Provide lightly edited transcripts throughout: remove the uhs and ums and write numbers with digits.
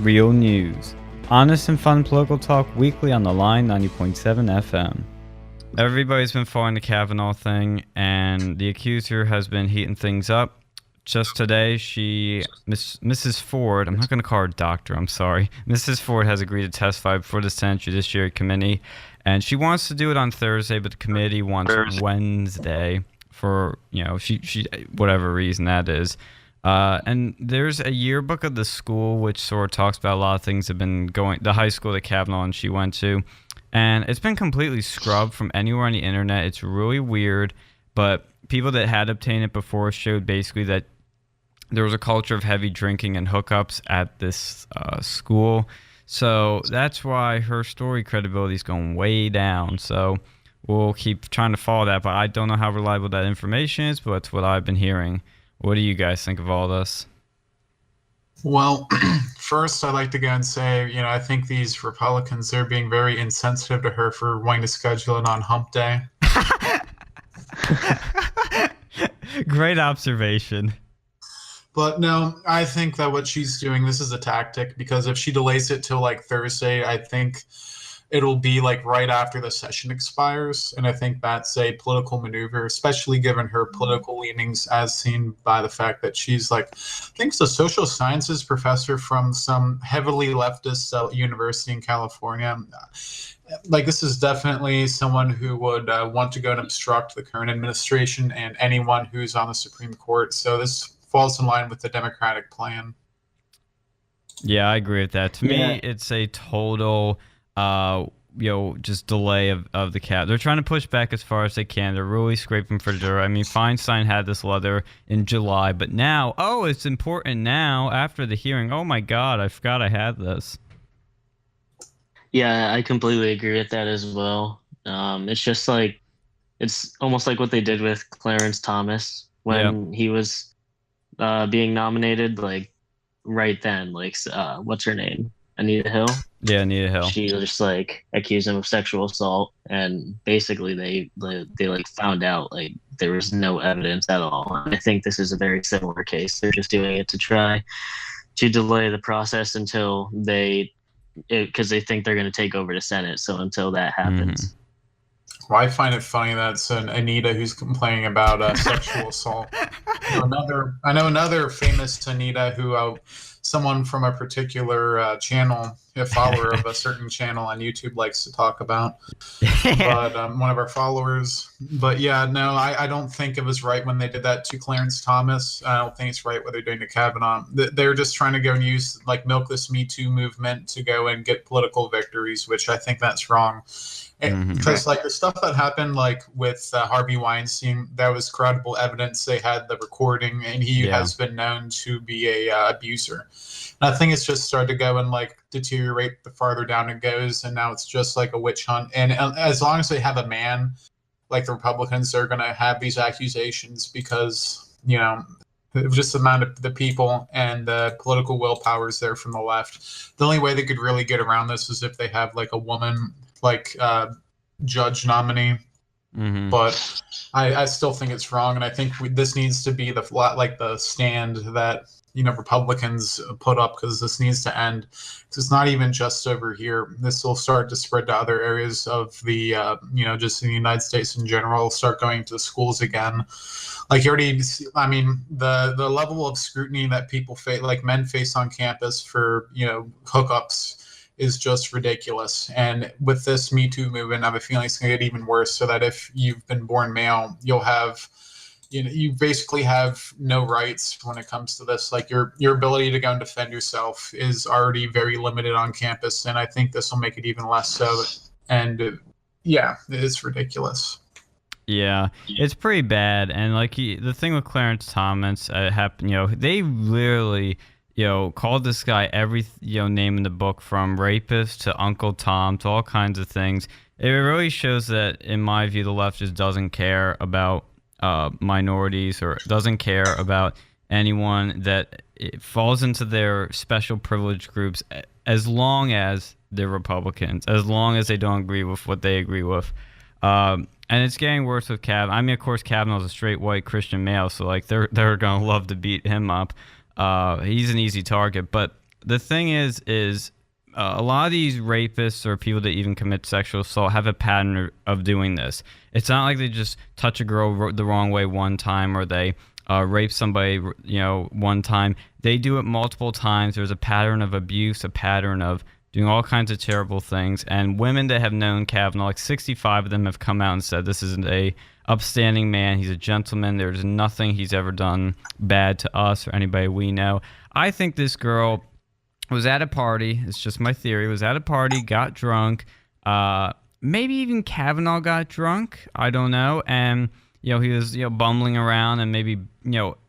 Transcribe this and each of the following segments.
Real news. Honest and fun political talk weekly on the line 90.7 FM. Everybody's been following the Kavanaugh thing, and the accuser has been heating things up. Just today, Mrs. Ford, I'm not going to call her doctor, I'm sorry. Mrs. Ford has agreed to testify before the Senate Judiciary Committee, and she wants to do it on Thursday, but the committee wants Wednesday for, she whatever reason that is. And there's a yearbook of the school which sort of talks about a lot of things that have been going, the high school that Kavanaugh and she went to, and it's been completely scrubbed from anywhere on the internet. It's really weird, but people that had obtained it before showed basically that there was a culture of heavy drinking and hookups at this school. So that's why her story credibility is going way down. So we'll keep trying to follow that, but I don't know how reliable that information is, but it's what I've been hearing. What do you guys think of all this? Well, first, I'd like to go and say, I think these Republicans are being very insensitive to her for wanting to schedule it on hump day. Great observation. But no, I think that what she's doing, this is a tactic, because if she delays it till like Thursday, I think it'll be like right after the session expires. And I think that's a political maneuver, especially given her political leanings, as seen by the fact that she's I think a social sciences professor from some heavily leftist university in California. This is definitely someone who would want to go and obstruct the current administration and anyone who's on the Supreme Court. So this falls in line with the Democratic plan. Yeah, I agree with that. To me, it's a total, just delay of the cap. They're trying to push back as far as they can. They're really scraping for dirt. I mean, Feinstein had this letter in July, but now, it's important now after the hearing. Oh my God, I forgot I had this. Yeah, I completely agree with that as well. It's just it's almost like what they did with Clarence Thomas when he was being nominated, right then, what's her name? Anita Hill? Yeah, Anita Hill. She just accused him of sexual assault, and basically they found out there was no evidence at all. And I think this is a very similar case. They're just doing it to try to delay the process until because they think they're going to take over the Senate. So until that happens. Mm-hmm. Well, I find it funny that it's an Anita who's complaining about sexual assault. I know another famous Anita who someone from a particular channel, a follower of a certain channel on YouTube, likes to talk about. But one of our followers. But yeah, no, I don't think it was right when they did that to Clarence Thomas. I don't think it's right what they're doing to Kavanaugh. They're just trying to go and use milk this Me Too movement to go and get political victories, which I think that's wrong. Because the stuff that happened with Harvey Weinstein, that was credible evidence. They had the recording, and he has been known to be a abuser. And I think it's just started to go and deteriorate the farther down it goes, and now it's just a witch hunt. And as long as they have a man, the Republicans, are going to have these accusations because just the amount of the people and the political willpower is there from the left. The only way they could really get around this is if they have a woman judge nominee. But I still think it's wrong, and I think this needs to be the stand that Republicans put up, because this needs to end. It's not even just over here. This will start to spread to other areas of the just in the United States in general. Start going to the schools again. You already, the level of scrutiny that people face, men face on campus for hookups, is just ridiculous. And with this Me Too movement, I have a feeling it's going to get even worse, so that if you've been born male, you'll have, you basically have no rights when it comes to this. Your ability to go and defend yourself is already very limited on campus, and I think this will make it even less so. And it's ridiculous. Yeah, it's pretty bad. And the thing with Clarence Thomas happened, they literally called this guy every name in the book, from rapist to Uncle Tom to all kinds of things. It really shows that, in my view, the left just doesn't care about minorities, or doesn't care about anyone that falls into their special privilege groups, as long as they're Republicans, as long as they don't agree with what they agree with. And it's getting worse with Kavanaugh. I mean, of course, Kavanaugh's a straight white Christian male, so they're gonna love to beat him up. He's an easy target, but the thing is a lot of these rapists or people that even commit sexual assault have a pattern of doing this. It's not like they just touch a girl the wrong way one time, or they rape somebody, one time. They do it multiple times. There's a pattern of abuse, a pattern of doing all kinds of terrible things. And women that have known Kavanaugh, like 65 of them have come out and said this is a upstanding man. He's a gentleman. There's nothing he's ever done bad to us or anybody we know. I think this girl was at a party. It's just my theory. Was at a party, got drunk. Maybe even Kavanaugh got drunk. I don't know. And, he was, bumbling around and maybe,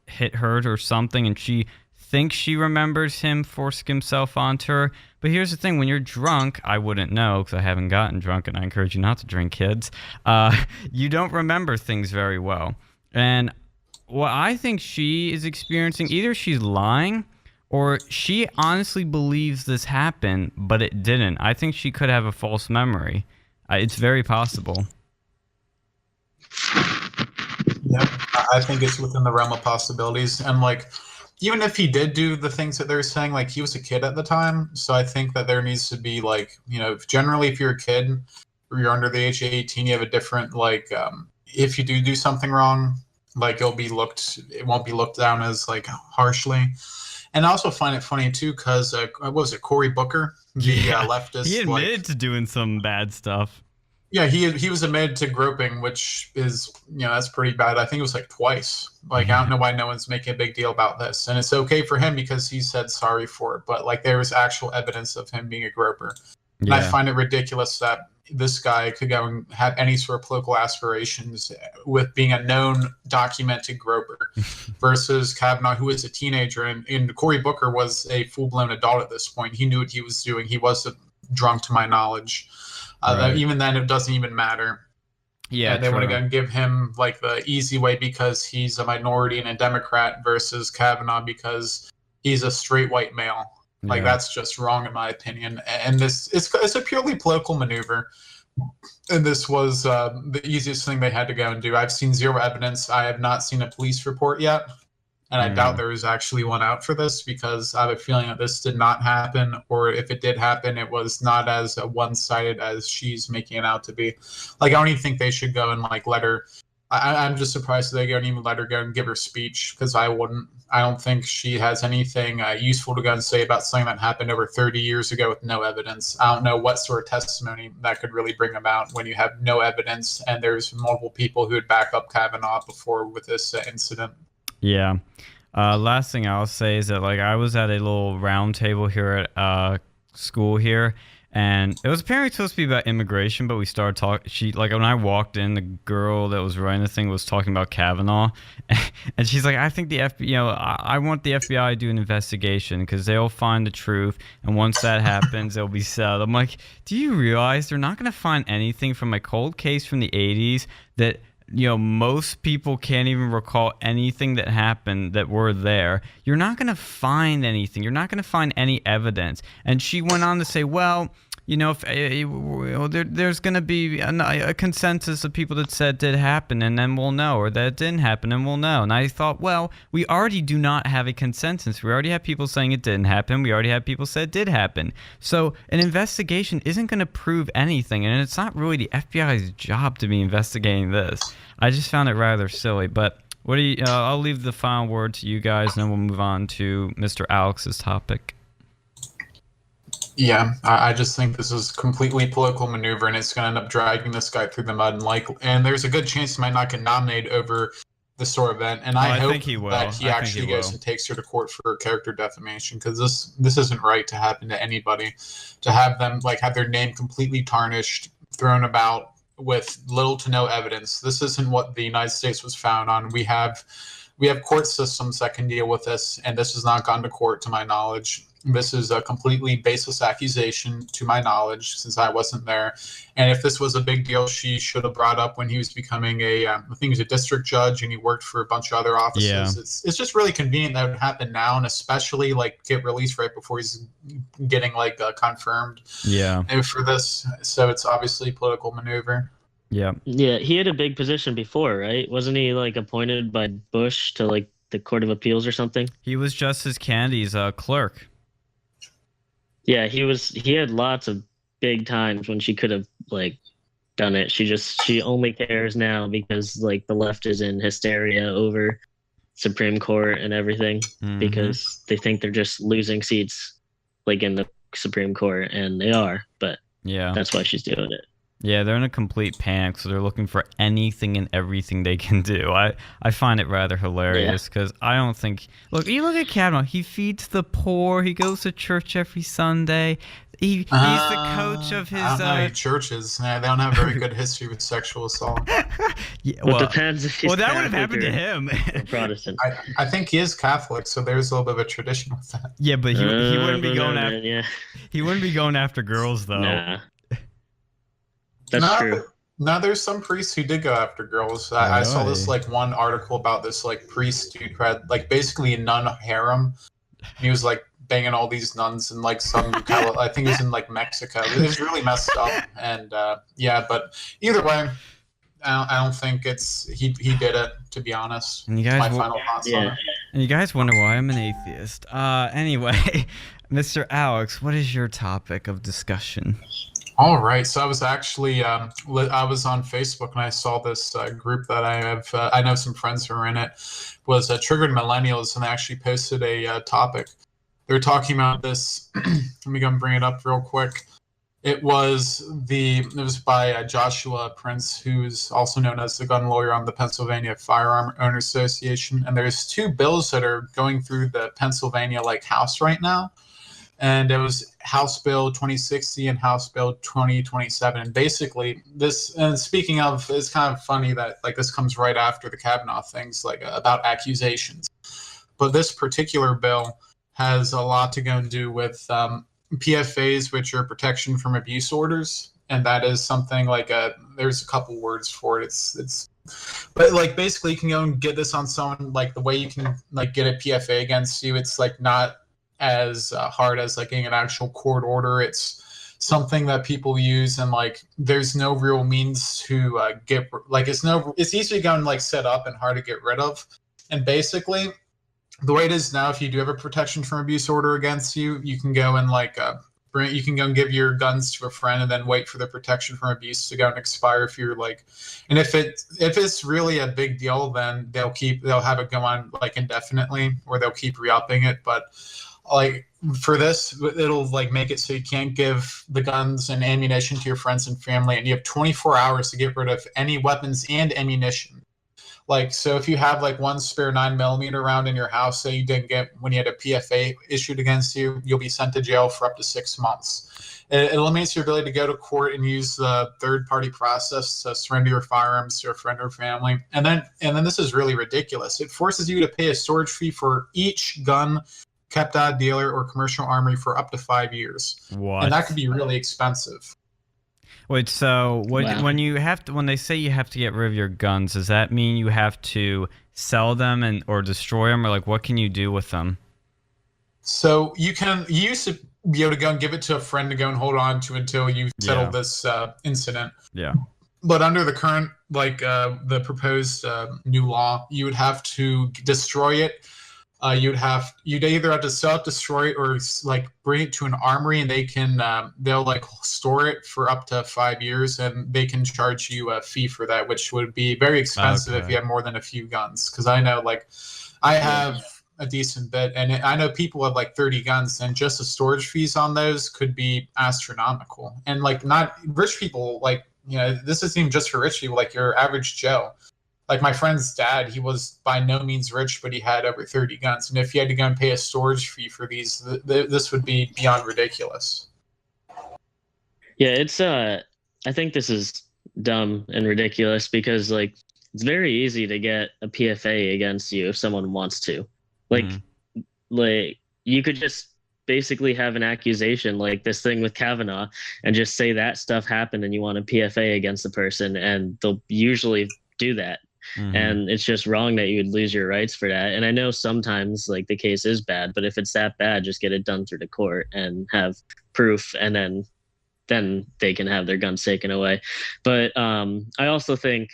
hit her or something. And she thinks she remembers him forcing himself onto her. But here's the thing. When you're drunk, I wouldn't know because I haven't gotten drunk, and I encourage you not to drink, kids. You don't remember things very well. And what I think she is experiencing, either she's lying or she honestly believes this happened, but it didn't. I think she could have a false memory. It's very possible. Yeah, I think it's within the realm of possibilities. And even if he did do the things that they're saying, he was a kid at the time. So I think that there needs to be generally if you're a kid or you're under the age of 18, you have a different, if you do something wrong, it won't be looked down as harshly. And I also find it funny too, because what was it, Cory Booker, the leftist? He admitted to doing some bad stuff. Yeah, he was admitted to groping, which is, that's pretty bad. I think it was twice. I don't know why no one's making a big deal about this. And it's okay for him because he said sorry for it. But there was actual evidence of him being a groper. And I find it ridiculous that this guy could go and have any sort of political aspirations with being a known documented groper versus Kavanaugh, who is a teenager. And Cory Booker was a full-blown adult at this point. He knew what he was doing. He wasn't drunk to my knowledge. Right. Even then, it doesn't even matter. Yeah, and they want to go and give him the easy way because he's a minority and a Democrat versus Kavanaugh because he's a straight white male. That's just wrong in my opinion. And it's a purely political maneuver. And this was the easiest thing they had to go and do. I've seen zero evidence. I have not seen a police report yet. And I doubt there is actually one out for this because I have a feeling that this did not happen, or if it did happen, it was not as one-sided as she's making it out to be. I don't even think they should go and let her. I'm just surprised that they don't even let her go and give her speech because I wouldn't. I don't think she has anything useful to go and say about something that happened over 30 years ago with no evidence. I don't know what sort of testimony that could really bring about when you have no evidence and there's multiple people who would back up Kavanaugh before with this incident. Yeah. Last thing I'll say is that I was at a little round table here at school here, and it was apparently supposed to be about immigration, but we started talking. When I walked in, the girl that was running the thing was talking about Kavanaugh, and she's like, I think the FBI, I want the FBI to do an investigation because they'll find the truth, and once that happens, they'll be settled. I'm like, do you realize they're not going to find anything from a cold case from the 80s that most people can't even recall anything that happened that were there. You're not going to find anything. You're not going to find any evidence. And she went on to say, well, if there's going to be a consensus of people that said it did happen, and then we'll know, or that it didn't happen, and we'll know. And I thought, well, we already do not have a consensus. We already have people saying it didn't happen. We already have people say it did happen. So an investigation isn't going to prove anything, and it's not really the FBI's job to be investigating this. I just found it rather silly. But what do you? I'll leave the final word to you guys, and then we'll move on to Mr. Alex's topic. Yeah, I just think this is completely political maneuver, and it's going to end up dragging this guy through the mud. And there's a good chance he might not get nominated over this sort of event. And I hope think he will. That he actually goes and takes her to court for character defamation, because this isn't right to happen to anybody. To have them have their name completely tarnished, thrown about with little to no evidence. This isn't what the United States was founded on. We have court systems that can deal with this, and this has not gone to court to my knowledge. This is a completely baseless accusation to my knowledge, since I wasn't there. And if this was a big deal, she should have brought up when he was becoming I think he was a district judge, and he worked for a bunch of other offices. Yeah. It's just really convenient that it would happen now, and especially get released right before he's getting confirmed. Yeah. For this, so it's obviously political maneuver. Yeah. Yeah, he had a big position before, right? Wasn't he appointed by Bush to the Court of Appeals or something? He was Justice Kennedy's clerk. Yeah, he had lots of big times when she could have like done it. She only cares now because like the left is in hysteria over Supreme Court and everything Hmm. because they think they're just losing seats like in the Supreme Court, and they are, but Yeah. that's why she's doing it. Yeah, they're in a complete panic, so they're looking for anything and everything they can do. I find it rather Yeah. hilarious because I don't think. Look, you look at Kavanaugh. He feeds the poor. He goes to church every Sunday. He's the coach of his. I don't know. Churches, they don't have very good history with sexual assault. Yeah, Well, it depends if he's that would have Catholic happened to or him. Protestant. I think he is Catholic, so there's a little bit of a tradition with that. Yeah, but he wouldn't be I don't going know, after. man, yeah. He wouldn't be going after girls though. Nah. That's No, true. no, there's some priests who did go after girls. I saw this Really? like one article about this like priest who had like basically a nun harem. He was like banging all these nuns in like I think it was in like Mexico. It was really messed up, and yeah. But either way, I don't think he did it. To be honest, And you my guys, final thoughts on Yeah. it. and you guys wonder why I'm an atheist. Anyway, Mr. Alex, what is your topic of discussion? All right, so I was actually I was on Facebook and I saw this group that I have. I know some friends who are in it. Was Triggered Millennials, and they actually posted a topic. They were talking about this. Let me go and bring it up real quick. It was by Joshua Prince, who's also known as the gun lawyer on the Pennsylvania Firearm Owners Association. And there's two bills that are going through the Pennsylvania House right now, and it was House Bill 2060 and House Bill 2027. And basically, this. And speaking of, it's kind of funny that this comes right after the Kavanaugh things, about accusations. But this particular bill has a lot to go and do with PFAs, which are protection from abuse orders, and that is something there's a couple words for it. But basically you can go and get this on someone. The way you can get a PFA against you, it's not as hard as getting an actual court order. It's something that people use, and there's no real means to get it's easy to go and set up and hard to get rid of. And basically the way it is now, if you do have a protection from abuse order against you, you can go and you can go and give your guns to a friend and then wait for the protection from abuse to go and expire. If you're and if it's really a big deal, then they'll have it go on indefinitely, or they'll keep re-upping it. But for this, it'll make it so you can't give the guns and ammunition to your friends and family, and you have 24 hours to get rid of any weapons and ammunition. So if you have one spare 9mm round in your house that you didn't get when you had a PFA issued against you, you'll be sent to jail for up to 6 months. It eliminates your ability to go to court and use the third-party process to surrender your firearms to a friend or family. And then this is really ridiculous. It forces you to pay a storage fee for each gun kept at a dealer or commercial armory for up to 5 years. What? And that could be really expensive. Wait, so Wow. when they say you have to get rid of your guns, does that mean you have to sell them or destroy them, or what can you do with them? So you used to be able to go and give it to a friend to go and hold on to until you settle this incident. Yeah. But under the current the proposed new law, you would have to destroy it. You'd either have to self-destroy it or bring it to an armory, and they'll store it for up to 5 years, and they can charge you a fee for that, which would be very expensive if you have more than a few guns. Because I know I have a decent bit, and I know people have 30 guns, and just the storage fees on those could be astronomical. And not rich people, this isn't even just for rich people, your average Joe. My friend's dad, he was by no means rich, but he had over 30 guns. And if you had to go and pay a storage fee for these, this would be beyond ridiculous. Yeah, it's I think this is dumb and ridiculous because it's very easy to get a PFA against you if someone wants to. You could just basically have an accusation like this thing with Kavanaugh and just say that stuff happened and you want a PFA against the person, and they'll usually do that. Mm-hmm. And it's just wrong that you would lose your rights for that. And I know sometimes the case is bad, but if it's that bad, just get it done through the court and have proof, and then they can have their guns taken away. But I also think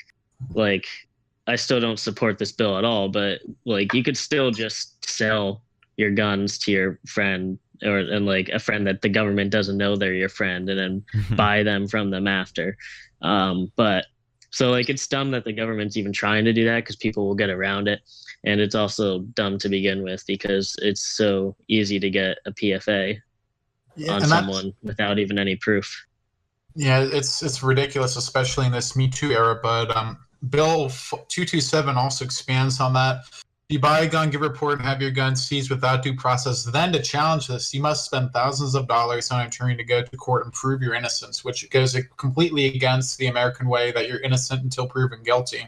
I still don't support this bill at all, but you could still just sell your guns to your friend and like a friend that the government doesn't know they're your friend, and then buy them from them after. But so like it's dumb that the government's even trying to do that because people will get around it, and it's also dumb to begin with because it's so easy to get a PFA on someone without even any proof. Yeah, it's ridiculous, especially in this Me Too era. But Bill 227 also expands on that. If you buy a gun, give a report, and have your gun seized without due process, then to challenge this, you must spend thousands of dollars on an attorney to go to court and prove your innocence, which goes completely against the American way that you're innocent until proven guilty.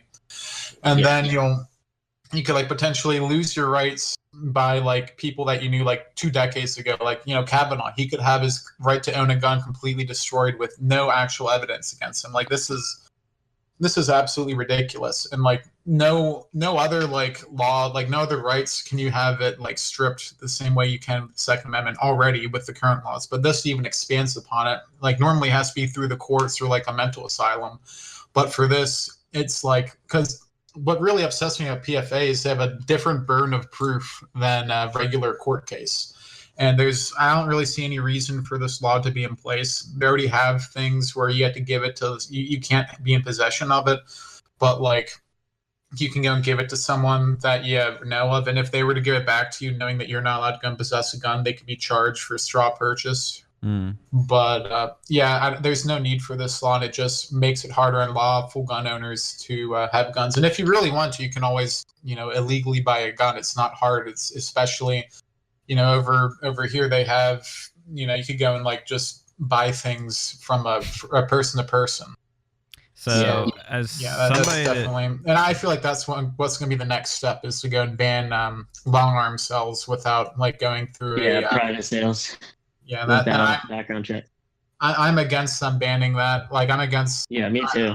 And then you could like potentially lose your rights by like people that you knew like 2 decades ago, like Kavanaugh. He could have his right to own a gun completely destroyed with no actual evidence against him. Like this is absolutely ridiculous, and like no other like law, like no other rights can you have it like stripped the same way you can with the Second Amendment already with the current laws. But this even expands upon it. Like normally it has to be through the courts or like a mental asylum, but for this it's like, because what really upsets me about PFA is they have a different burden of proof than a regular court case. And I don't really see any reason for this law to be in place. They already have things where you have to give it to, you can't be in possession of it, but like you can go and give it to someone that you know of. And if they were to give it back to you, knowing that you're not allowed to go and possess a gun, they could be charged for straw purchase. But there's no need for this law, and it just makes it harder on lawful gun owners to have guns. And if you really want to, you can always illegally buy a gun. It's not hard. It's especially over here they have you could go and like just buy things from a person to person. So that's definitely, and I feel like that's what's going to be the next step, is to go and ban long arm sales without like going through private sales. Yeah, background check. I'm against them banning that. Like I'm against. Yeah, me too.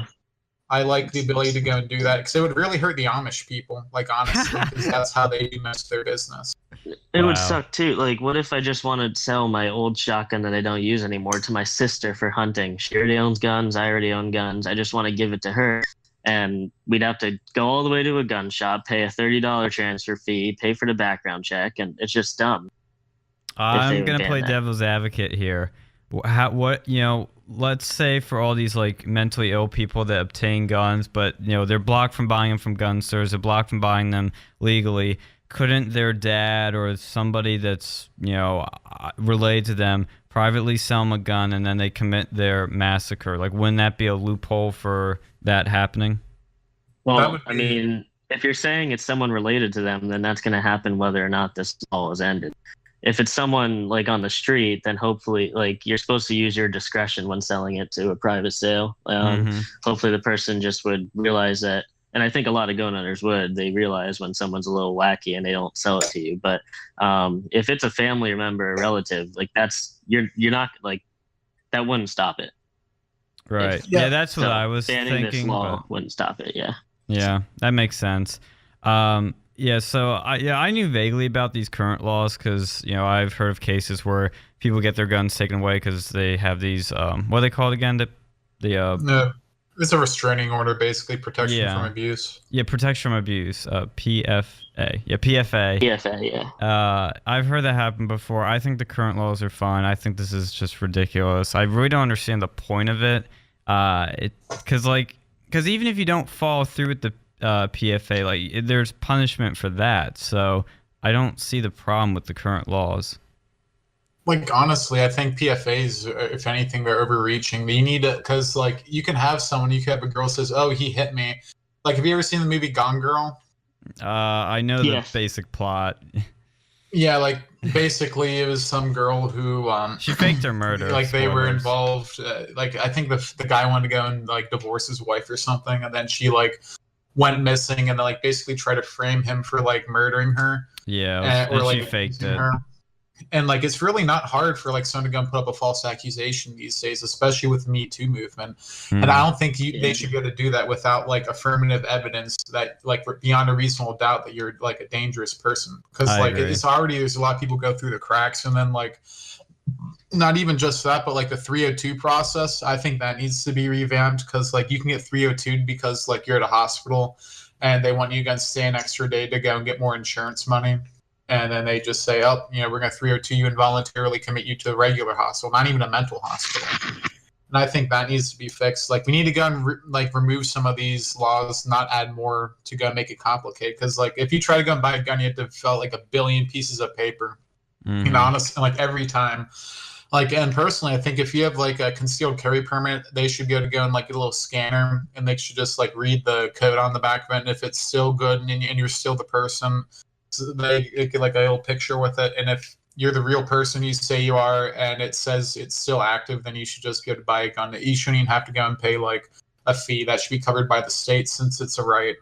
I like the ability to go and do that because it would really hurt the Amish people. Like honestly, because that's how they do most of their business. It would suck too. Like, what if I just want to sell my old shotgun that I don't use anymore to my sister for hunting? She already owns guns. I already own guns. I just want to give it to her, and we'd have to go all the way to a gun shop, pay a $30 transfer fee, pay for the background check, and it's just dumb. I'm going to play devil's advocate here. Let's say for all these like mentally ill people that obtain guns, but they're blocked from buying them from gun stores, they're blocked from buying them legally. Couldn't their dad or somebody that's related to them privately sell them a gun and then they commit their massacre? Like, wouldn't that be a loophole for that happening? Well, I mean, if you're saying it's someone related to them, then that's going to happen whether or not this all is ended. If it's someone like on the street, then hopefully, like, you're supposed to use your discretion when selling it to a private sale. Hopefully the person just would realize that, and I think a lot of gun owners would. They realize when someone's a little wacky and they don't sell it to you. But if it's a family member or relative, like you're not like, that wouldn't stop it. Right. That's what I was thinking. Banning this law wouldn't stop it. Yeah. Yeah, that makes sense. So I knew vaguely about these current laws because I've heard of cases where people get their guns taken away because they have these what are they called again? It's a restraining order, basically protection from abuse. Yeah, protection from abuse. PFA. Yeah, PFA. PFA. Yeah. I've heard that happen before. I think the current laws are fine. I think this is just ridiculous. I really don't understand the point of it. Because even if you don't follow through with the PFA, like there's punishment for that, so I don't see the problem with the current laws. Like honestly, I think PFAs, if anything, they're overreaching. You need to, because like you can have have a girl says, "Oh, he hit me." Like, have you ever seen the movie Gone Girl? I know the basic plot. Yeah, like basically it was some girl who she faked her murder. Like they were involved. Like I think the guy wanted to go and like divorce his wife or something, and then she like went missing and like basically tried to frame him for like murdering her. Yeah, or like she faked it. Her. And like it's really not hard for like someone to go and put up a false accusation these days, especially with the Me Too movement. And I don't think they should be able to do that without like affirmative evidence that like beyond a reasonable doubt that you're like a dangerous person. Because like it's already, there's a lot of people go through the cracks, and then like not even just that, but like the 302 process, I think that needs to be revamped, because like you can get 302 because like you're at a hospital and they want you to stay an extra day to go and get more insurance money. and then they just say, oh, we're going to 302 you and voluntarily commit you to a regular hospital, not even a mental hospital. And I think that needs to be fixed. Like, we need to go and remove some of these laws, not add more to go and make it complicated. Because if you try to go and buy a gun, you have to fill out 1 billion pieces of paper. Mm-hmm. Honestly, every time. And personally, I think if you have a concealed carry permit, they should be able to go and get a little scanner, and they should just read the code on the back of it. And if it's still good and you're still the person, so they get a little picture with it. And if you're the real person you say you are, and it says it's still active, then you should just be able to buy a gun. You shouldn't even have to go and pay a fee. That should be covered by the state since it's a right.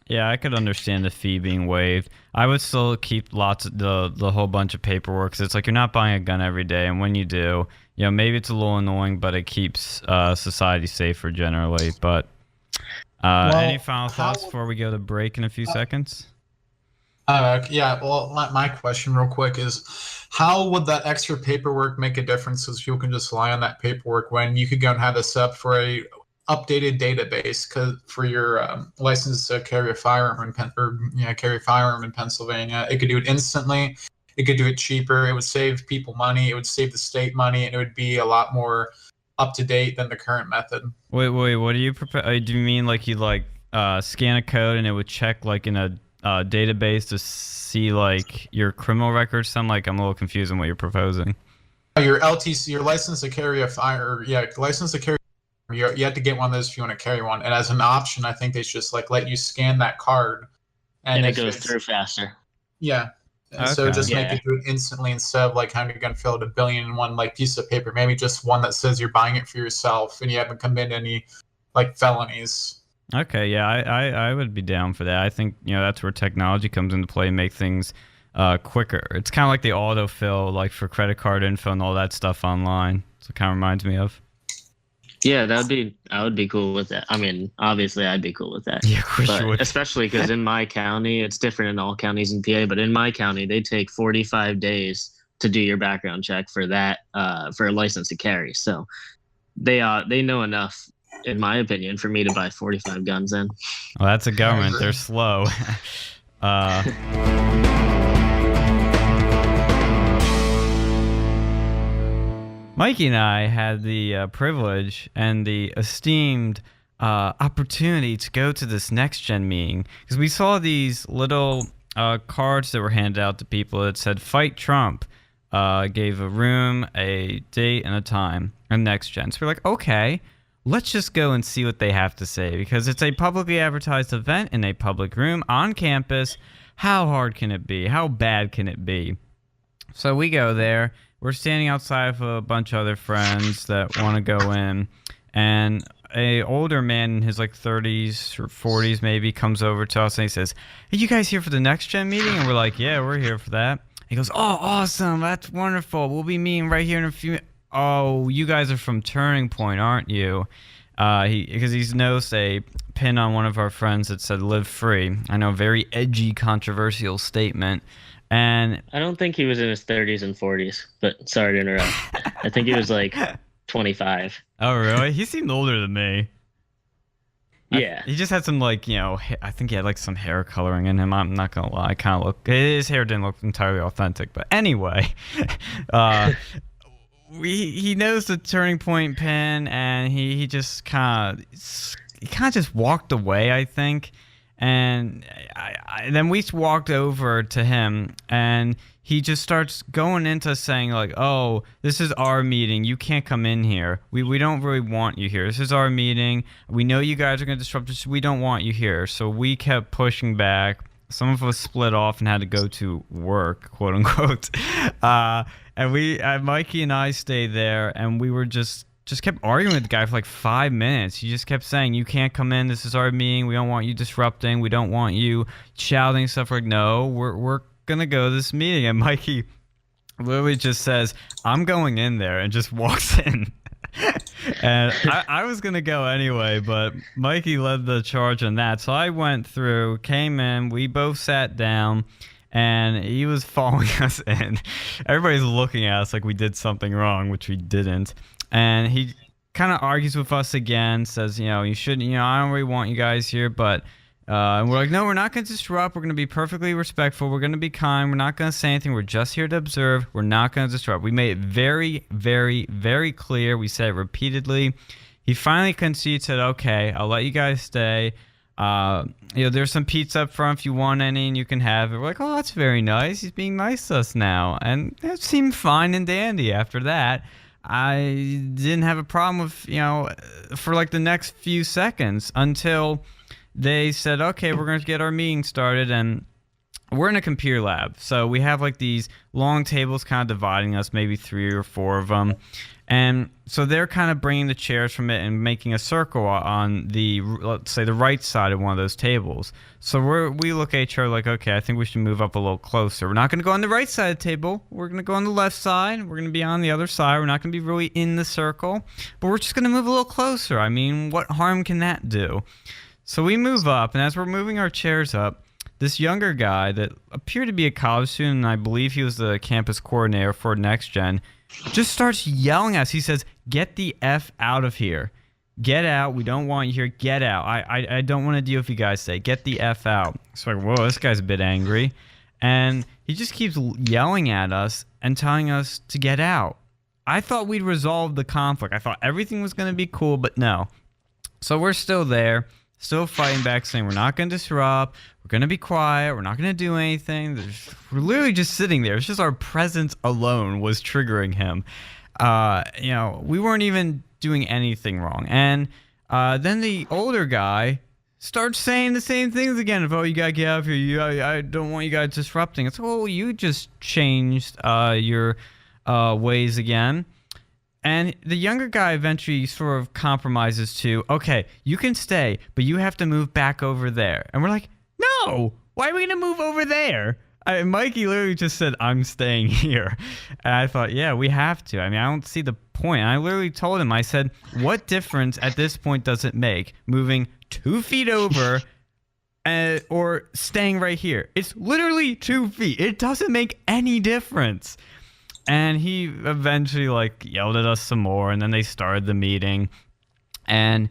Yeah, I could understand the fee being waived. I would still keep lots of the whole bunch of paperwork, because it's you're not buying a gun every day, and when you do, maybe it's a little annoying, but it keeps society safer generally. But any final thoughts before we go to break in a few seconds? Yeah, well, my question real quick is, how would that extra paperwork make a difference, so people can just rely on that paperwork when you could go and have this up for a updated database for your license to carry a firearm in Pennsylvania? It could do it instantly. It could do it cheaper. It would save people money. It would save the state money, and it would be a lot more up to date than the current method. Wait, what do you propose? Do you mean you scan a code and it would check in a database to see your criminal records? I'm a little confused on what you're proposing. Your LTC, your license to carry a license to carry. You have to get one of those if you want to carry one. And as an option, I think they should just let you scan that card, and it goes through faster. Yeah. And so just make it do it instantly instead of having to go and fill out 1 billion in one piece of paper. Maybe just one that says you're buying it for yourself and you haven't committed any felonies. Okay, yeah, I would be down for that. I think that's where technology comes into play, make things quicker. It's kind of like the autofill, for credit card info and all that stuff online. So it kind of reminds me of. Yeah, I would be cool with that. I mean, obviously, I'd be cool with that. Yeah, of course you would. Especially because in my county, it's different in all counties in PA, but in my county, they take 45 days to do your background check for that, for a license to carry. So they know enough, in my opinion, for me to buy 45 guns in. Well, that's a government. They're slow. Mikey and I had the privilege and the esteemed opportunity to go to this Next Gen meeting, because we saw these little cards that were handed out to people that said "Fight Trump," gave a room, a date, and a time, and Next Gen. So we're like, okay, let's just go and see what they have to say, because it's a publicly advertised event in a public room on campus. How hard can it be? How bad can it be? So we go there. We're standing outside with a bunch of other friends that want to go in, and a older man in his 30s or 40s maybe comes over to us and he says, "Are you guys here for the Next Gen meeting?" And we're like, "Yeah, we're here for that." He goes, "Oh, awesome. That's wonderful. We'll be meeting right here in a few minutes." "Oh, you guys are from Turning Point, aren't you?" Because he's noticed a pin on one of our friends that said "Live Free." I know, very edgy, controversial statement. And I don't think he was in his 30s and 40s, but sorry to interrupt. I think he was 25. Oh, really? He seemed older than me. Yeah. He just had some I think he had some hair coloring in him. I'm not gonna lie. His hair didn't look entirely authentic. But anyway, he knows the Turning Point pin, and he just kind of just walked away, I think. And then we walked over to him, and he just starts going into saying "Oh, this is our meeting. You can't come in here. We don't really want you here. This is our meeting. We know you guys are going to disrupt us. We don't want you here." So we kept pushing back. Some of us split off and had to go to work, quote unquote. And Mikey and I stayed there, and we were just kept arguing with the guy for 5 minutes. He just kept saying, "You can't come in. This is our meeting. We don't want you disrupting. We don't want you shouting stuff." No, we're gonna go to this meeting. And Mikey literally just says, "I'm going in there," and just walks in. And I was gonna go anyway, but Mikey led the charge on that. So I went through, came in, we both sat down, and he was following us in. Everybody's looking at us like we did something wrong, which we didn't. And he kind of argues with us again, says, "You shouldn't, I don't really want you guys here, but And we're like, no, we're not going to disrupt. We're going to be perfectly respectful. We're going to be kind. We're not going to say anything. We're just here to observe. We're not going to disrupt. We made it very, very, very clear. We said it repeatedly. He finally conceded, said, okay, I'll let you guys stay. There's some pizza up front if you want any, and you can have it. We're like, oh, that's very nice. He's being nice to us now. And it seemed fine and dandy after that. I didn't have a problem with, for like the next few seconds until they said, okay, we're going to get our meeting started. And we're in a computer lab. So we have like these long tables kind of dividing us, maybe 3 or 4 of them. And so they're kind of bringing the chairs from it and making a circle on the, let's say, the right side of one of those tables. So we look at each other like, okay, I think we should move up a little closer. We're not going to go on the right side of the table. We're going to go on the left side. We're going to be on the other side. We're not going to be really in the circle. But we're just going to move a little closer. I mean, what harm can that do? So we move up, and as we're moving our chairs up, this younger guy that appeared to be a college student, and I believe he was the campus coordinator for Next Gen, just starts yelling at us. He says, get the F out of here. Get out. We don't want you here. Get out. I don't want to deal with you guys today. Get the F out. So like, whoa, this guy's a bit angry. And he just keeps yelling at us and telling us to get out. I thought we'd resolved the conflict. I thought everything was going to be cool, but no. So we're still there, still fighting back, saying we're not going to disrupt. We're going to be quiet. We're not going to do anything. We're literally just sitting there. It's just our presence alone was triggering him. We weren't even doing anything wrong. And then the older guy starts saying the same things again. Oh, you got to get out of here. I don't want you guys disrupting. It's, well, you just changed your ways again. And the younger guy eventually sort of compromises to, okay, you can stay, but you have to move back over there. And we're like, no, why are we going to move over there? Mikey literally just said, I'm staying here. And I thought, yeah, we have to. I mean, I don't see the point. And I literally told him, I said, what difference at this point does it make moving 2 feet over or staying right here? It's literally 2 feet. It doesn't make any difference. And he eventually yelled at us some more, and then they started the meeting. And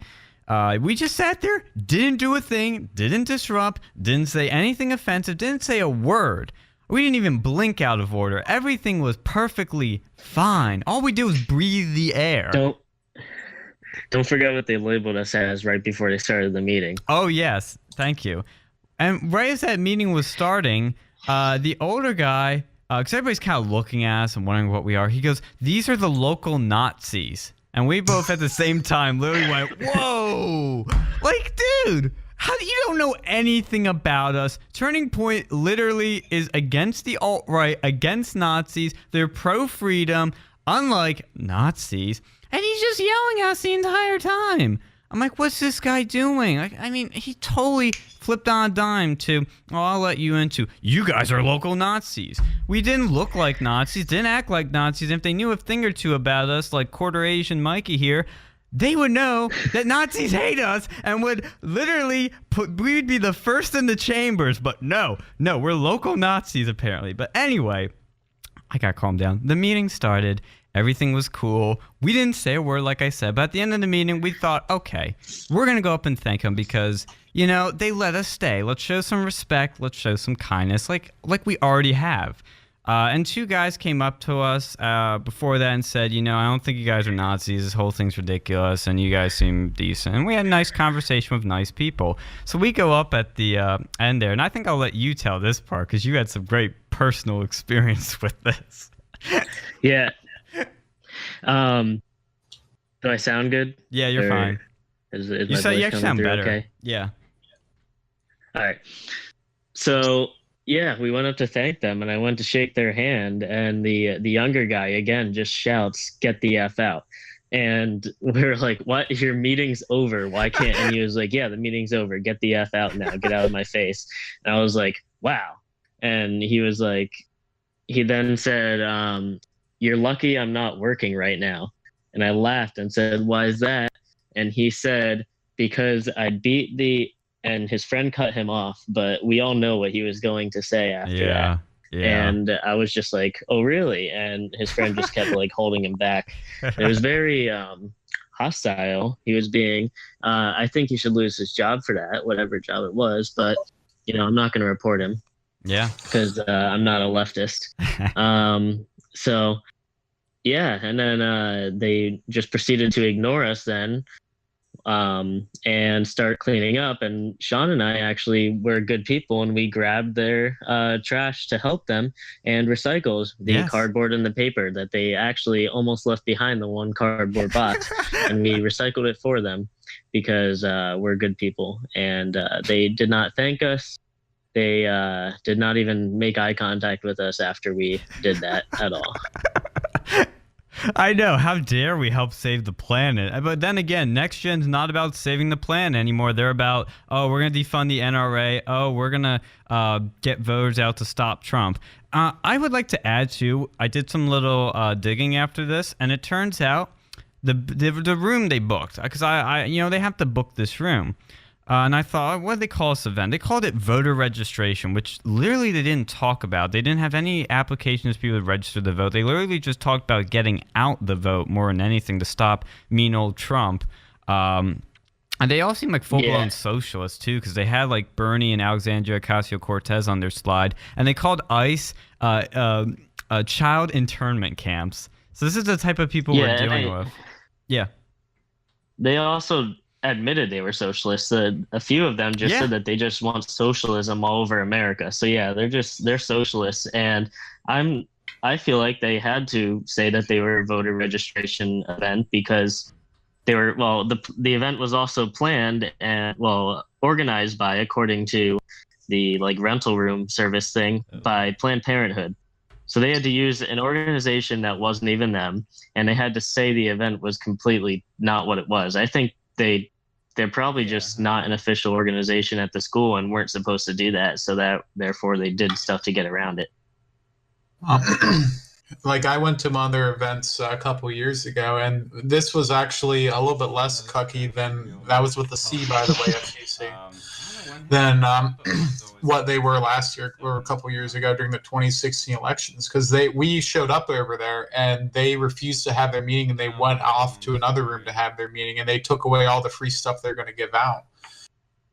we just sat there, didn't do a thing, didn't disrupt, didn't say anything offensive, didn't say a word. We didn't even blink out of order. Everything was perfectly fine. All we did was breathe the air. Don't forget what they labeled us as right before they started the meeting. Oh, yes. Thank you. And right as that meeting was starting, the older guy, because everybody's kind of looking at us and wondering what we are, he goes, these are the local Nazis. And we both at the same time literally went, whoa! Dude, you don't know anything about us. Turning Point literally is against the alt-right, against Nazis. They're pro-freedom, unlike Nazis. And he's just yelling at us the entire time. I'm like, what's this guy doing? He totally flipped on a dime to, I'll let you into, you guys are local Nazis. We didn't look like Nazis, didn't act like Nazis. And if they knew a thing or two about us, like quarter Asian Mikey here, they would know that Nazis hate us and would literally we'd be the first in the chambers. But no, we're local Nazis apparently. But anyway, I got calmed down. The meeting started. Everything was cool. We didn't say a word, like I said, but at the end of the meeting, we thought, okay, we're going to go up and thank them because, they let us stay. Let's show some respect. Let's show some kindness like we already have. And 2 guys came up to us before that and said, I don't think you guys are Nazis. This whole thing's ridiculous, and you guys seem decent. And we had a nice conversation with nice people. So we go up at the end there, and I think I'll let you tell this part because you had some great personal experience with this. Yeah. Do I sound good? Yeah, you're fine. Is you actually sound better. Okay? Yeah. All right. So yeah, we went up to thank them, and I went to shake their hand, and the younger guy again just shouts, "Get the F out!" And we're like, "What? Your meeting's over? Why can't?" And he was like, "Yeah, the meeting's over. Get the F out now. Get out of my face." And I was like, "Wow." And he was like, he then said, "You're lucky I'm not working right now." And I laughed and said, "Why is that?" And he said, "Because I beat the," and his friend cut him off, but we all know what he was going to say after that. Yeah. And I was just like, "Oh, really?" And his friend just kept holding him back. It was very hostile. He was being, I think he should lose his job for that, whatever job it was. But, I'm not going to report him Yeah. because I'm not a leftist. So, yeah. And then they just proceeded to ignore us then and start cleaning up. And Sean and I actually were good people, and we grabbed their trash to help them and recycled the cardboard and the paper that they actually almost left behind, the one cardboard box, and we recycled it for them because we're good people. And they did not thank us. They did not even make eye contact with us after we did that at all. I know. How dare we help save the planet? But then again, Next Gen's not about saving the planet anymore. They're about, we're going to defund the NRA. We're going to get voters out to stop Trump. I would like to add to, I did some little digging after this, and it turns out the room they booked, because they have to book this room. And I thought, what did they call this event? They called it voter registration, which literally they didn't talk about. They didn't have any applications for people to register to vote. They literally just talked about getting out the vote more than anything to stop mean old Trump. And they all seem like full-blown socialists, too, because they had, like, Bernie and Alexandria Ocasio-Cortez on their slide. And they called ICE child internment camps. So this is the type of people we're dealing with. Yeah. They also admitted they were socialists. A few of them just said that they just want socialism all over America. So yeah, they're socialists, and I feel like they had to say that they were a voter registration event because they were, well, the event was also planned and organized by, according to the rental room service thing, by Planned Parenthood. So they had to use an organization that wasn't even them, and they had to say the event was completely not what it was. I think they're probably just not an official organization at the school and weren't supposed to do that. So that therefore they did stuff to get around it. I went to other events a couple years ago, and this was actually a little bit less cucky than that was with the C, by the way, FCC, than what they were last year or a couple years ago during the 2016 elections, because we showed up over there and they refused to have their meeting, and they went off to another room to have their meeting, and they took away all the free stuff they're going to give out.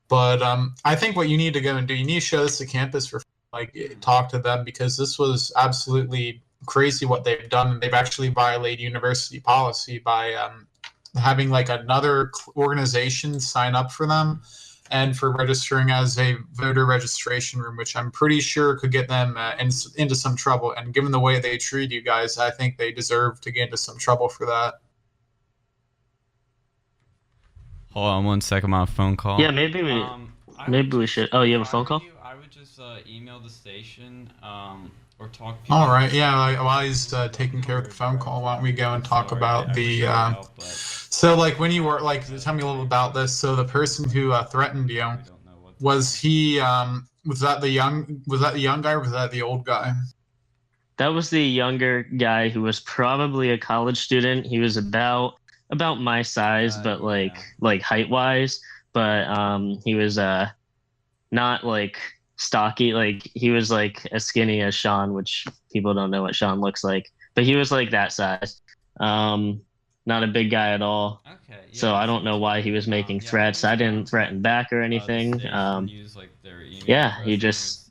But I think what you need to go and do, you need to show this to campus for talk to them, because this was absolutely crazy what they've done, and they've actually violated university policy by having another organization sign up for them and for registering as a voter registration room, which I'm pretty sure could get them into some trouble. And given the way they treat you guys, I think they deserve to get into some trouble for that. Hold on 1 second, I'm on a phone call. Yeah, maybe we should. Oh, you have a phone call? I would just email the station or talk. All right, yeah. While he's taking care of the phone call, why don't we go and talk about the? So, when you were tell me a little about this. So, the person who threatened you, was he? Was that the young guy, or was that the old guy? That was the younger guy who was probably a college student. He was about my size, but height wise. But he was not stocky. He was as skinny as Sean, which people don't know what Sean looks like. But he was that size. Not a big guy at all. Okay. Yeah, so I don't know why he was making threats. I didn't threaten back or anything.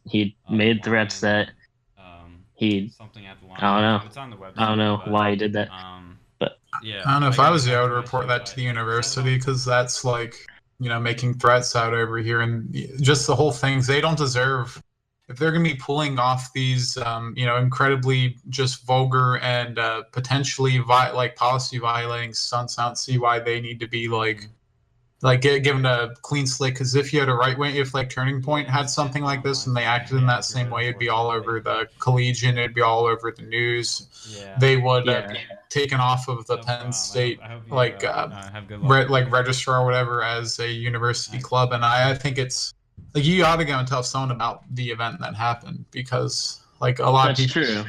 He made threats that he. I don't know why he did that. But yeah, I don't know if I was there, I would report that to the university, because that's making threats out over here, and just the whole thing. They don't deserve, if they're going to be pulling off these, incredibly just vulgar and potentially policy violating stunts. I don't see why they need to be given a clean slate. Because if you had a right wing, if Turning Point had something like this and they acted in that same way, it'd be all over the Collegian, it'd be all over the news. Yeah. They would be taken off of the Penn State registrar or whatever as a university club. And I think it's you ought to go and tell someone about the event that happened, because a lot of people. True.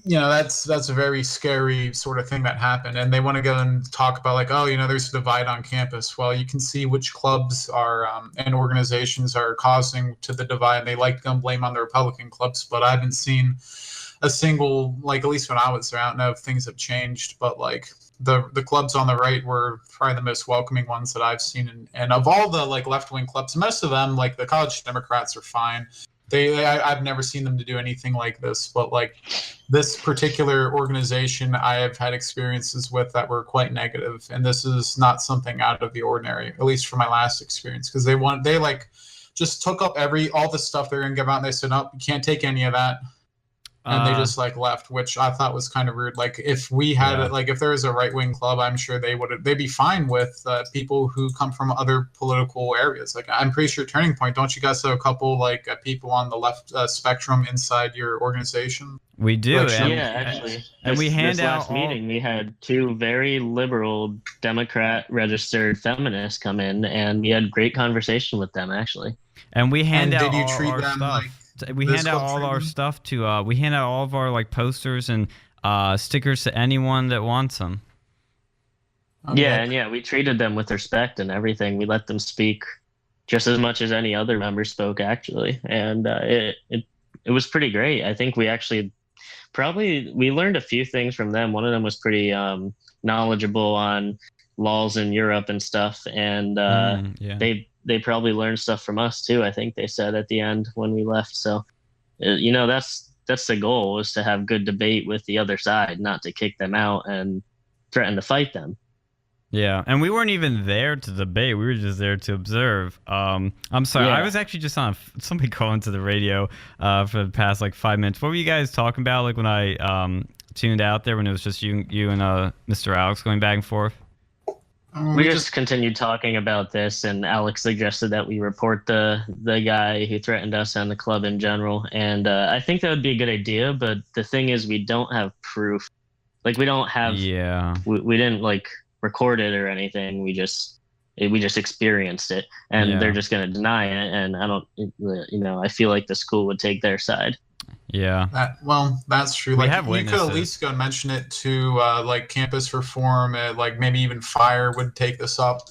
That's a very scary sort of thing that happened, and they want to go and talk about there's a divide on campus. Well, you can see which clubs are and organizations are causing to the divide, and they like to go and blame on the Republican clubs, but I haven't seen a single, at least when I was there, I don't know if things have changed, but the clubs on the right were probably the most welcoming ones that I've seen. And of all the like left wing clubs, most of them, like the college Democrats, are fine. I've never seen them to do anything like this, but like this particular organization, I have had experiences with that were quite negative, and this is not something out of the ordinary, at least from my last experience, because they like just took up all the stuff they're gonna give out, and they said, "No, you can't take any of that." And they just like left, which I thought was kind of rude. Like if we had like if there was a right wing club, I'm sure they'd be fine with people who come from other political areas. Like I'm pretty sure Turning Point, don't you guys have a couple like people on the left spectrum inside your organization? We do. Actually. And we hand this out last meeting, we had 2 very liberal Democrat registered feminists come in, and we had great conversation with them actually. And we hand out did you all treat our them stuff. like We hand out all our stuff to we hand out all of our like posters and stickers to anyone that wants them. Yeah, we treated them with respect and everything. We let them speak just as much as any other member spoke actually, and it was pretty great. I think we actually we learned a few things from them. One of them was pretty knowledgeable on laws in Europe and stuff, and they probably learned stuff from us too. I think they said at the end when we left. So, that's the goal, is to have good debate with the other side, not to kick them out and threaten to fight them. Yeah, and we weren't even there to debate. We were just there to observe. I'm sorry, I was actually just on somebody calling to the radio for the past like 5 minutes. What were you guys talking about? Like when I tuned out there, when it was just you and Mr. Alex going back and forth. We just continued talking about this, and Alex suggested that we report the guy who threatened us and the club in general. And I think that would be a good idea, but the thing is, we don't have proof. Like, we don't have. Yeah. We didn't like record it or anything. We just experienced it, and they're just going to deny it. And I don't. I feel like the school would take their side. Yeah. That's true. Like you could at least go and mention it to like campus reform, like maybe even fire would take this up.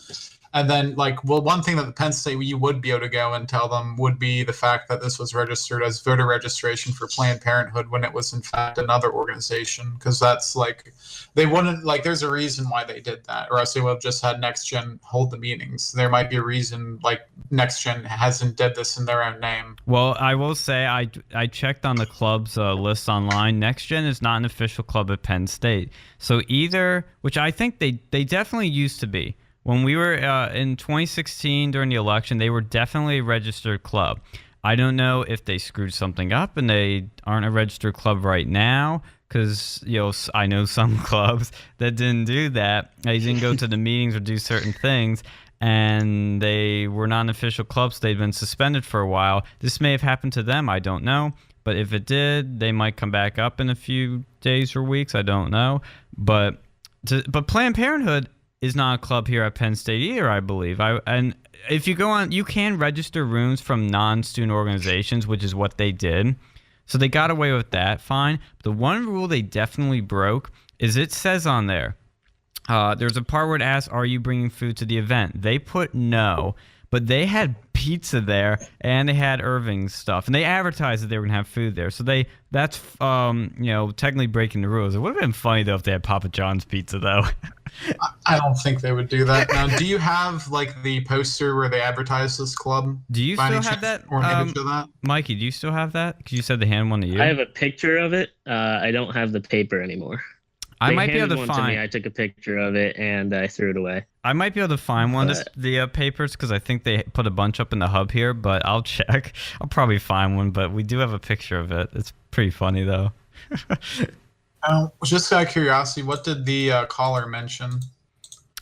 And then one thing that the Penn State you would be able to go and tell them would be the fact that this was registered as voter registration for Planned Parenthood when it was in fact another organization, because that's like they wouldn't there's a reason why they did that, or else they would have just had Next Gen hold the meetings. There might be a reason like Next Gen hasn't did this in their own name. Well, I will say I checked on the club's list online. Next Gen is not an official club at Penn State, so either, which I think they definitely used to be. When we were in 2016 during the election, they were definitely a registered club. I don't know if they screwed something up and they aren't a registered club right now, because I know some clubs that didn't do that. They didn't go to the meetings or do certain things, and they were not an official club, so they'd been suspended for a while. This may have happened to them. I don't know. But if it did, they might come back up in a few days or weeks. I don't know. But Planned Parenthood is not a club here at Penn State either, I believe. And if you go on, you can register rooms from non-student organizations, which is what they did. So they got away with that, fine. But the one rule they definitely broke is it says on there, there's a part where it asks, are you bringing food to the event? They put no, but they had pizza there and they had Irving's stuff, and they advertised that they were gonna have food there. So that's technically breaking the rules. It would have been funny though if they had Papa John's pizza though. I don't think they would do that. Now, do you have the poster where they advertise this club? Do you still have that? Or an image of that? Mikey, do you still have that? Because you said they handed one to you. I have a picture of it. I don't have the paper anymore. They might be able to find. I took a picture of it and I threw it away. I might be able to find one of the papers, because I think they put a bunch up in the hub here, but I'll check. I'll probably find one, but we do have a picture of it. It's pretty funny though. Just out of curiosity, what did the caller mention?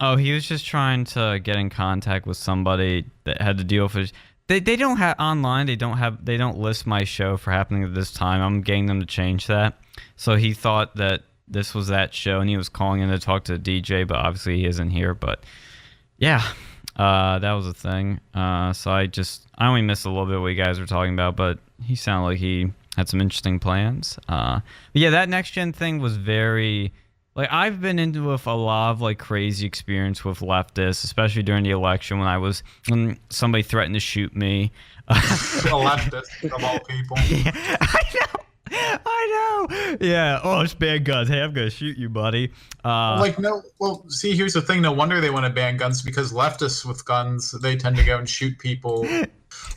Oh, he was just trying to get in contact with somebody that had to deal with. They don't have online. They don't list my show for happening at this time. I'm getting them to change that. So he thought that this was that show, and he was calling in to talk to the DJ, but obviously he isn't here. But yeah, that was a thing. So I only missed a little bit of what you guys were talking about, but he sounded like he had some interesting plans. But yeah, that Next Gen thing was very, I've been into with a lot of crazy experience with leftists, especially during the election when somebody threatened to shoot me. A leftist of all people. Yeah, I know. I know. Yeah. Oh, it's ban guns. Hey, I'm gonna shoot you, buddy. No. Well, see, here's the thing. No wonder they want to ban guns, because leftists with guns, they tend to go and shoot people.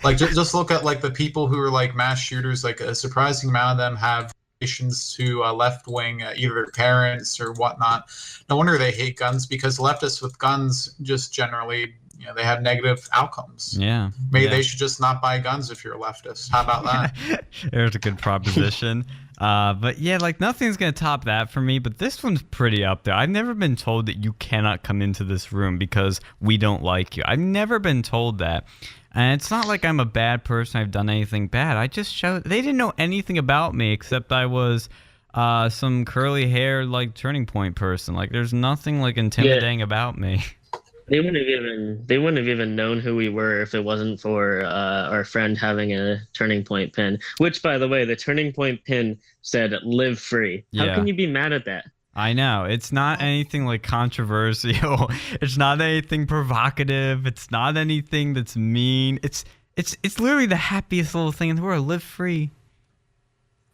Like, just look at like the people who are like mass shooters. Like a surprising amount of them have relations to left wing, either their parents or whatnot. No wonder they hate guns, because leftists with guns just generally, they have negative outcomes. Yeah. Maybe they should just not buy guns if you're a leftist. How about that? There's a good proposition. But yeah, like nothing's gonna top that for me. But this one's pretty up there. I've never been told that you cannot come into this room because we don't like you. I've never been told that. And it's not like I'm a bad person. I've done anything bad. I just showed. They didn't know anything about me except I was some curly hair like Turning Point person. Like there's nothing like intimidating about me. They wouldn't have even known who we were if it wasn't for our friend having a Turning Point pin. Which, by the way, the Turning Point pin said "Live Free." How can you be mad at that? I know. It's not anything like controversial. It's not anything provocative. It's not anything that's mean. It's literally the happiest little thing in the world. Live free.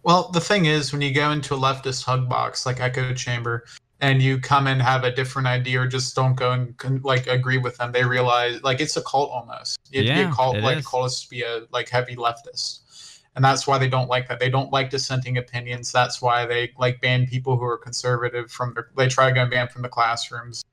Well, the thing is, when you go into a leftist hug box like Echo Chamber, and you come and have a different idea or just don't go and like agree with them, they realize like it's a cult almost. It'd be a cult, like cultists to be a like heavy leftist. And that's why they don't like that. They don't like dissenting opinions. That's why they like ban people who are conservative they try to go and ban from the classrooms.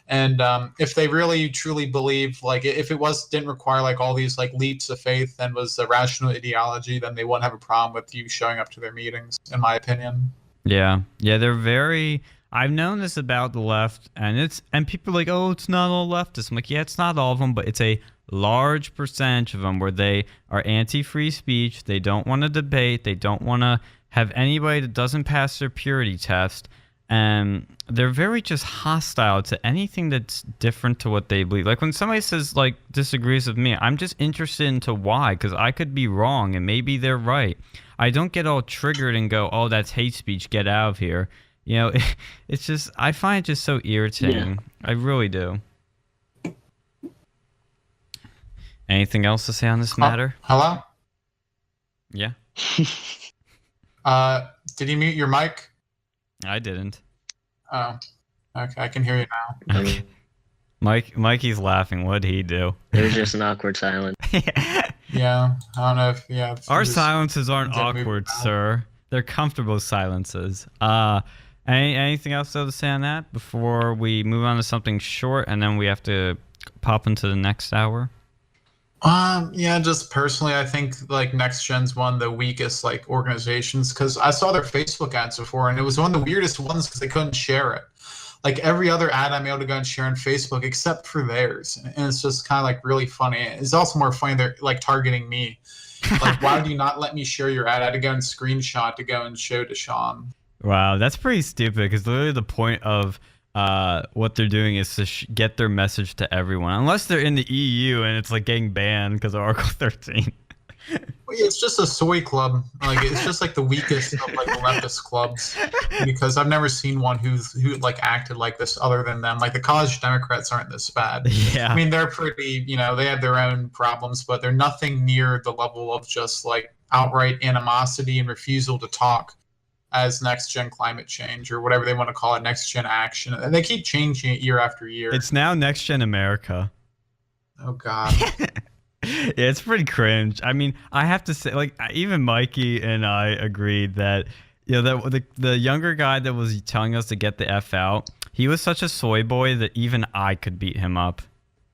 And if they really truly believe, like if it didn't require like all these like leaps of faith and was a rational ideology, then they wouldn't have a problem with you showing up to their meetings, in my opinion. Yeah. Yeah, they're very... I've known this about the left, and people are like, oh, it's not all leftists. I'm like, yeah, it's not all of them, but it's a large percentage of them where they are anti-free speech. They don't want to debate. They don't want to have anybody that doesn't pass their purity test. And they're very just hostile to anything that's different to what they believe. Like when somebody says, like, disagrees with me, I'm just interested into why, because I could be wrong and maybe they're right. I don't get all triggered and go, oh, that's hate speech. Get out of here. You know, it's just, I find it just so irritating. Yeah. I really do. Anything else to say on this matter? Hello? Yeah. Did you mute your mic? I didn't. Oh, okay. I can hear you now. Okay. Mikey's laughing. What'd he do? There's just an awkward silence. Yeah. I don't know if, Our silences aren't awkward, sir. They're comfortable silences. Anything else to say on that before we move on to something short and then we have to pop into the next hour? Yeah, just personally, I think like Next Gen's one of the weakest like organizations, because I saw their Facebook ads before and it was one of the weirdest ones because they couldn't share it. Like every other ad I'm able to go and share on Facebook except for theirs, and it's just kind of like really funny. It's also more funny they're like targeting me. Like, why do you not let me share your ad? I had to go and screenshot to go and show to Sean. Wow, that's pretty stupid, because literally the point of what they're doing is to get their message to everyone. Unless they're in the EU and it's like getting banned because of Article 13. It's just a soy club. Like it's just like the weakest of like the leftist clubs, because I've never seen one who like acted like this other than them. Like the college Democrats aren't this bad. Yeah. I mean, they're pretty, they have their own problems, but they're nothing near the level of just like outright animosity and refusal to talk as Next Gen Climate Change or whatever they want to call it, Next Gen Action. And they keep changing it year after year. It's now Next Gen America. Oh, God. Yeah, it's pretty cringe. I mean, I have to say, like, even Mikey and I agreed that, that the younger guy that was telling us to get the F out, he was such a soy boy that even I could beat him up.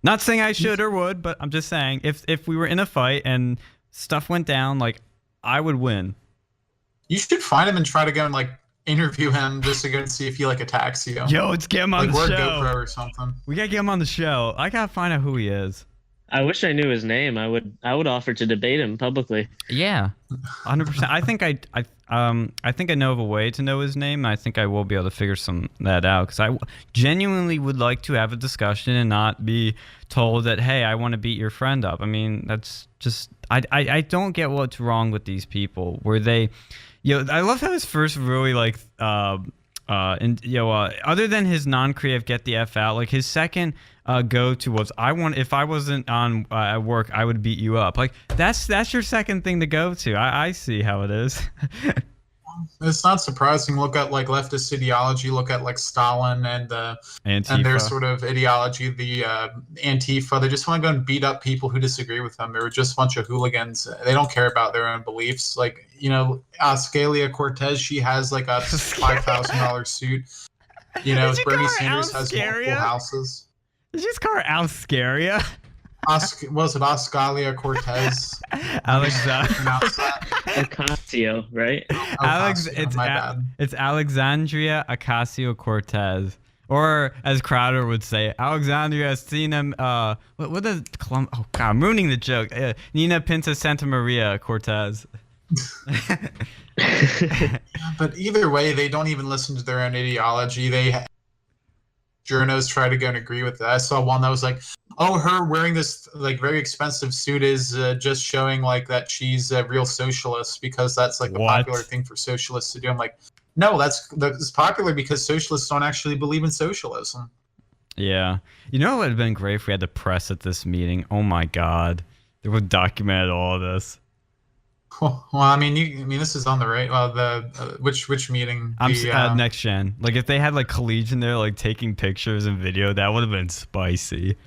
Not saying I should or would, but I'm just saying, if we were in a fight and stuff went down, like, I would win. You should find him and try to go and like interview him just to go and see if he like attacks you. Yo, let's get him on the show. GoPro or something. We gotta get him on the show. I gotta find out who he is. I wish I knew his name. I would offer to debate him publicly. Yeah, 100%. I think I know of a way to know his name. I think I will be able to figure that out, because I genuinely would like to have a discussion and not be told that, hey, I want to beat your friend up. I mean, that's just I don't get what's wrong with these people where they, I love how his first really like other than his non-creative get the F out, like his second go-to was, if I wasn't on at work, I would beat you up. Like that's your second thing to go to. I see how it is. It's not surprising. Look at like leftist ideology. Look at like Stalin and their Antifa. sort of ideology, the Antifa. They just want to go and beat up people who disagree with them. They were just a bunch of hooligans. They don't care about their own beliefs. Like, Scalia Cortez, she has like a $5,000 suit. Did you Bernie call her Sanders has multiple Alscaria? houses. Did you just call her Alscaria? Was it Oscalia Cortez? Alexander. Pronounce that? Ocasio, right? My bad. It's Alexandria Ocasio-Cortez, or as Crowder would say, Alexandria Sina. What is Oh God, I'm ruining the joke. Nina Pinta Santa Maria Cortez. But either way, they don't even listen to their own ideology. Journos try to go and agree with that. I saw one that was like, "Oh, her wearing this like very expensive suit is just showing like that she's a real socialist because that's like the popular thing for socialists to do." I'm like, no, that's popular because socialists don't actually believe in socialism. Yeah, what would have been great if we had the press at this meeting. Oh my God, they would document all of this. Well, I mean, this is on the right. Which meeting? Next Gen. Like if they had like Collegian there, like taking pictures and video, that would have been spicy.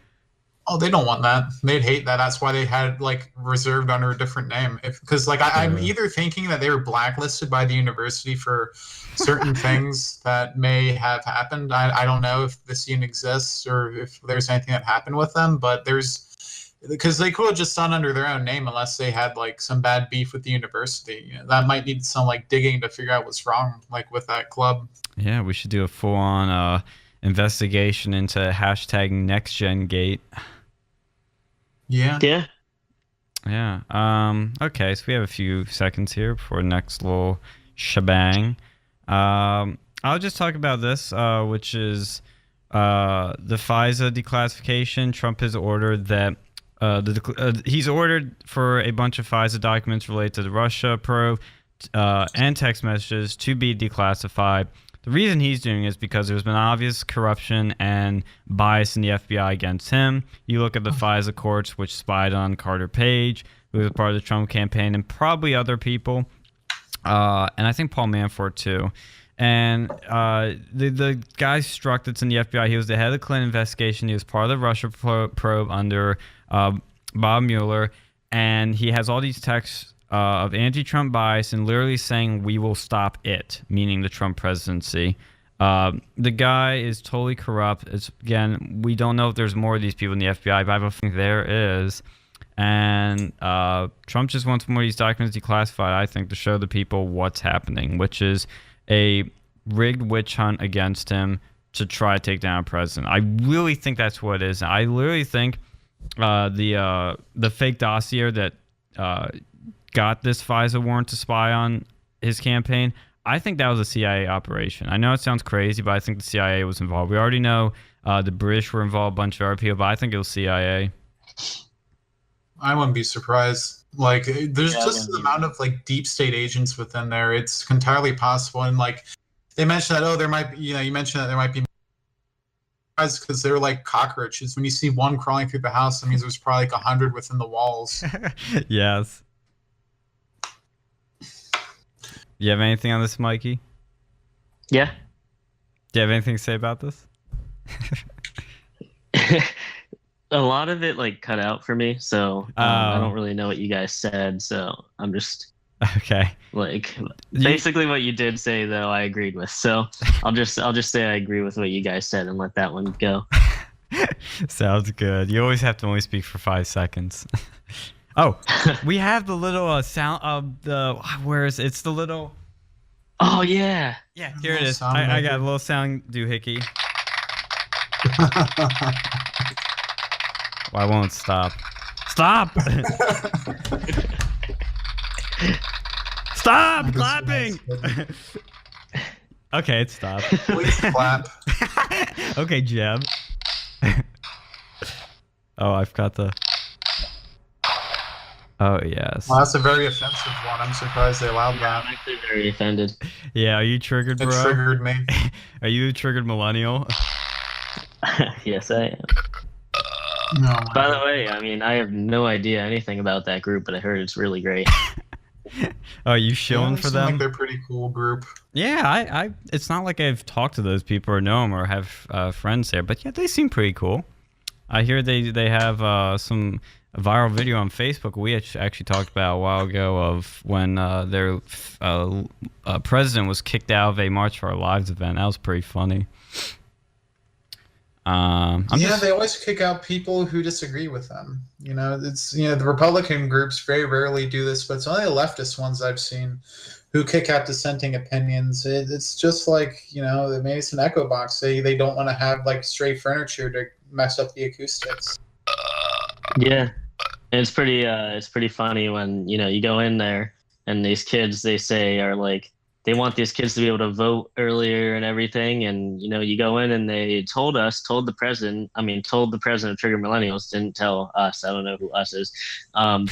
Oh, they don't want that. They'd hate that. That's why they had like reserved under a different name. Because I'm either thinking that they were blacklisted by the university for certain things that may have happened. I don't know if this even exists or if there's anything that happened with them, but because they could have just done under their own name unless they had like some bad beef with the university. That might need some like digging to figure out what's wrong like with that club. Yeah, we should do a full-on investigation into hashtag NextGenGate. Yeah. Okay, so we have a few seconds here before the next little shebang. I'll just talk about this, which is the FISA declassification. Trump has ordered that he's ordered for a bunch of FISA documents related to the Russia probe and text messages to be declassified. The reason he's doing it is because there's been obvious corruption and bias in the FBI against him. You look at the FISA courts, which spied on Carter Page, who was part of the Trump campaign, and probably other people, and I think Paul Manafort too. And the guy struck that's in the FBI, he was the head of the Clinton investigation. He was part of the Russia probe under Bob Mueller. And he has all these texts of anti-Trump bias and literally saying, "We will stop it," meaning the Trump presidency. The guy is totally corrupt. Again, we don't know if there's more of these people in the FBI, but I don't think there is. And Trump just wants more of these documents declassified, I think, to show the people what's happening, which is a rigged witch hunt against him to try to take down a president. I really think that's what it is. I literally think the fake dossier that got this FISA warrant to spy on his campaign, I think that was a CIA operation. I know it sounds crazy, but I think the CIA was involved. We already know the British were involved, a bunch of other people, but I think it was CIA. I wouldn't be surprised. Like, there's just an amount of like deep state agents within there. It's entirely possible. And like, they mentioned that, there might be, you mentioned that there might be because they're like cockroaches. When you see one crawling through the house, that means there's probably like 100 within the walls. Yes. You have anything on this, Mikey? Yeah. Do you have anything to say about this? A lot of it like cut out for me, so I don't really know what you guys said. So I'm just okay. Like basically what you did say, though, I agreed with. So I'll just say I agree with what you guys said and let that one go. Sounds good. You always have to only speak for 5 seconds. Oh, we have the little sound of the where is it's the little. Oh yeah. Yeah, here it is. I got a little sound doohickey. Well, I won't stop. Stop! Stop clapping! Okay, it stopped. Please clap. Okay, Jeb. Oh, I've got the... Oh, yes. Well, that's a very offensive one. I'm surprised they allowed that. I'm actually very offended. Yeah, are you triggered, bro? It triggered me. Are you a triggered millennial? Yes, I am. No, by the way, I mean, I have no idea anything about that group, but I heard it's really great. Oh, you shilling They for seem them? like they're a pretty cool group. Yeah, I. It's not like I've talked to those people or know them or have friends there, but yeah, they seem pretty cool. I hear they have some viral video on Facebook we actually talked about a while ago of when their president was kicked out of a March for Our Lives event. That was pretty funny. They always kick out people who disagree with them. It's the Republican groups very rarely do this, but it's only the leftist ones I've seen who kick out dissenting opinions. It's just like maybe it's an echo box. They don't want to have like stray furniture to mess up the acoustics. Yeah, it's pretty funny when you go in there and these kids they say are like they want these kids to be able to vote earlier and everything, and you go in and they told the president of Trigger Millennials, didn't tell us, I don't know who us is,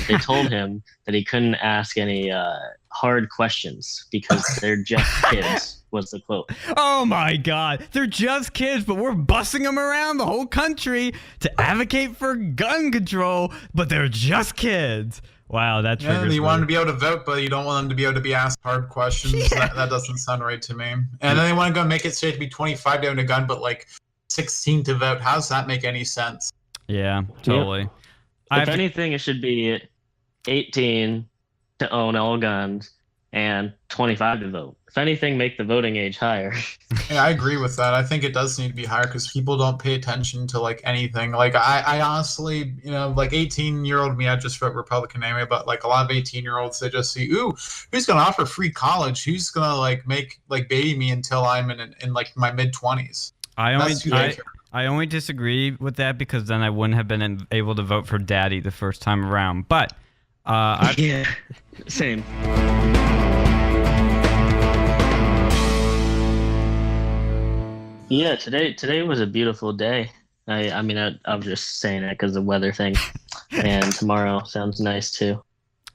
they told him that he couldn't ask any hard questions because they're just kids, was the quote. Oh my God, they're just kids, but we're bussing them around the whole country to advocate for gun control, but they're just kids. Wow, that triggers you me. want them to be able to vote, but you don't want them to be able to be asked hard questions. Yeah. That doesn't sound right to me. And then they want to go make it say to be 25 to own a gun, but like 16 to vote. How does that make any sense? Yeah, totally. Yep. I If have to- anything, it should be 18 to own all guns and 25 to vote. If anything, make the voting age higher. Yeah, I agree with that. I think it does need to be higher because people don't pay attention to like anything. Like I honestly, like 18-year-old me, I just vote Republican anyway. But like a lot of 18-year-olds, they just see, ooh, who's gonna offer free college? Who's gonna like make like baby me until I'm in like my mid-20s? I only disagree with that because then I wouldn't have been able to vote for Daddy the first time around. But yeah, same. Yeah, today was a beautiful day. I'm just saying that because of the weather thing, and tomorrow sounds nice too.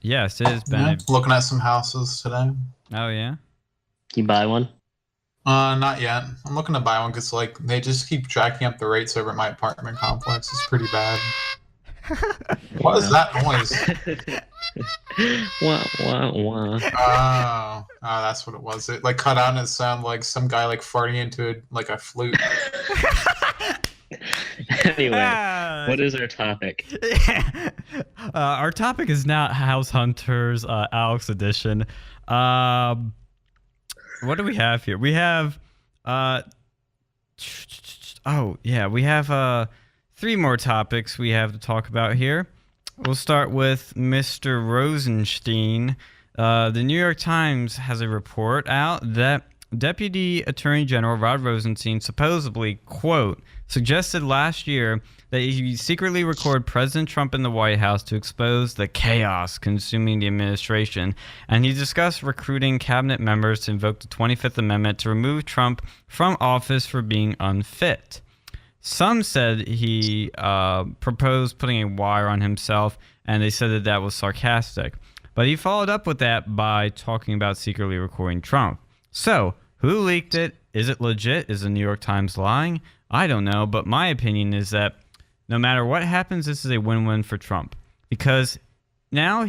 yes, it has been. Looking at some houses today. Oh yeah. You buy one? Not yet. I'm looking to buy one because like they just keep jacking up the rates over at my apartment complex. It's pretty bad. What is that noise? Wah, wah, wah. Oh, that's what it was. It like cut out and it sounded like some guy like farting into like a flute. Anyway, what is our topic? Our topic is now House Hunters, Alex edition. What do we have here? We have we have 3 more topics we have to talk about here. We'll start with Mr. Rosenstein. The New York Times has a report out that Deputy Attorney General Rod Rosenstein supposedly, quote, suggested last year that he secretly record President Trump in the White House to expose the chaos consuming the administration, and he discussed recruiting cabinet members to invoke the 25th Amendment to remove Trump from office for being unfit. Some said he proposed putting a wire on himself, and they said that was sarcastic. But he followed up with that by talking about secretly recording Trump. So, who leaked it? Is it legit? Is the New York Times lying? I don't know, but my opinion is that no matter what happens, this is a win-win for Trump. Because now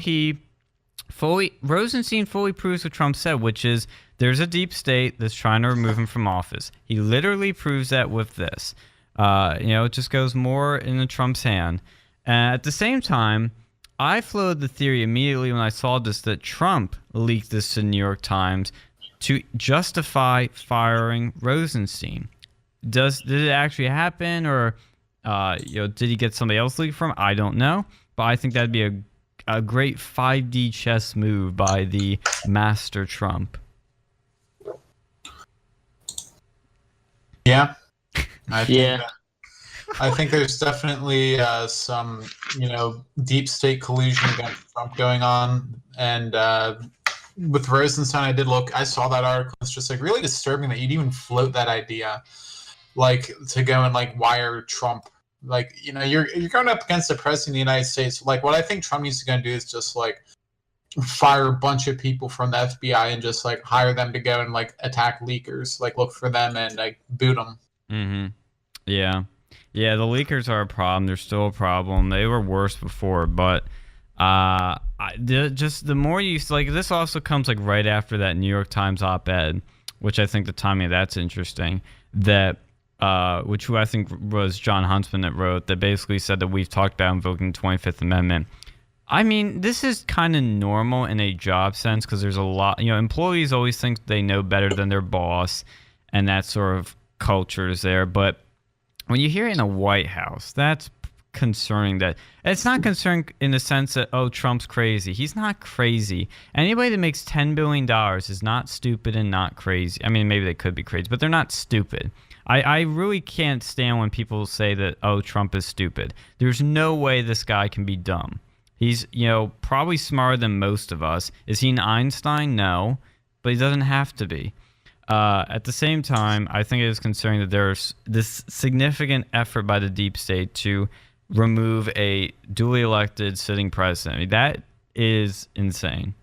Rosenstein fully proves what Trump said, which is there's a deep state that's trying to remove him from office. He literally proves that with this. It just goes more in Trump's hand. At the same time, I floated the theory immediately when I saw this that Trump leaked this to the New York Times to justify firing Rosenstein. Did it actually happen, or did he get somebody else leaked from? I don't know, but I think that'd be a great 5D chess move by the master Trump. Yeah. I think there's definitely some, deep state collusion against Trump going on. And with Rosenstein, I saw that article. It's just like really disturbing that you'd even float that idea, like to go and like wire Trump. Like, you're going up against the president of the United States. Like, what I think Trump needs to go and do is just like fire a bunch of people from the FBI and just like hire them to go and like attack leakers, like look for them and like boot them. Mm-hmm. Yeah, the leakers are a problem. They're still a problem. They were worse before, but Just the more you like, this also comes like right after that New York Times op-ed, which I think the timing of that's interesting. That which who I think was John Huntsman that wrote that basically said that we've talked about invoking the 25th Amendment. I mean, this is kind of normal in a job sense because there's a lot, employees always think they know better than their boss, and that sort of culture is there. But when you hear it in a White House, that's concerning. That it's not concerning in the sense that, oh, Trump's crazy. He's not crazy. Anybody that makes $10 billion is not stupid and not crazy. I mean, maybe they could be crazy, but they're not stupid. I really can't stand when people say that, oh, Trump is stupid. There's no way this guy can be dumb. He's, probably smarter than most of us. Is he an Einstein? No, but he doesn't have to be. At the same time, I think it is concerning that there's this significant effort by the deep state to remove a duly elected sitting president. I mean, that is insane.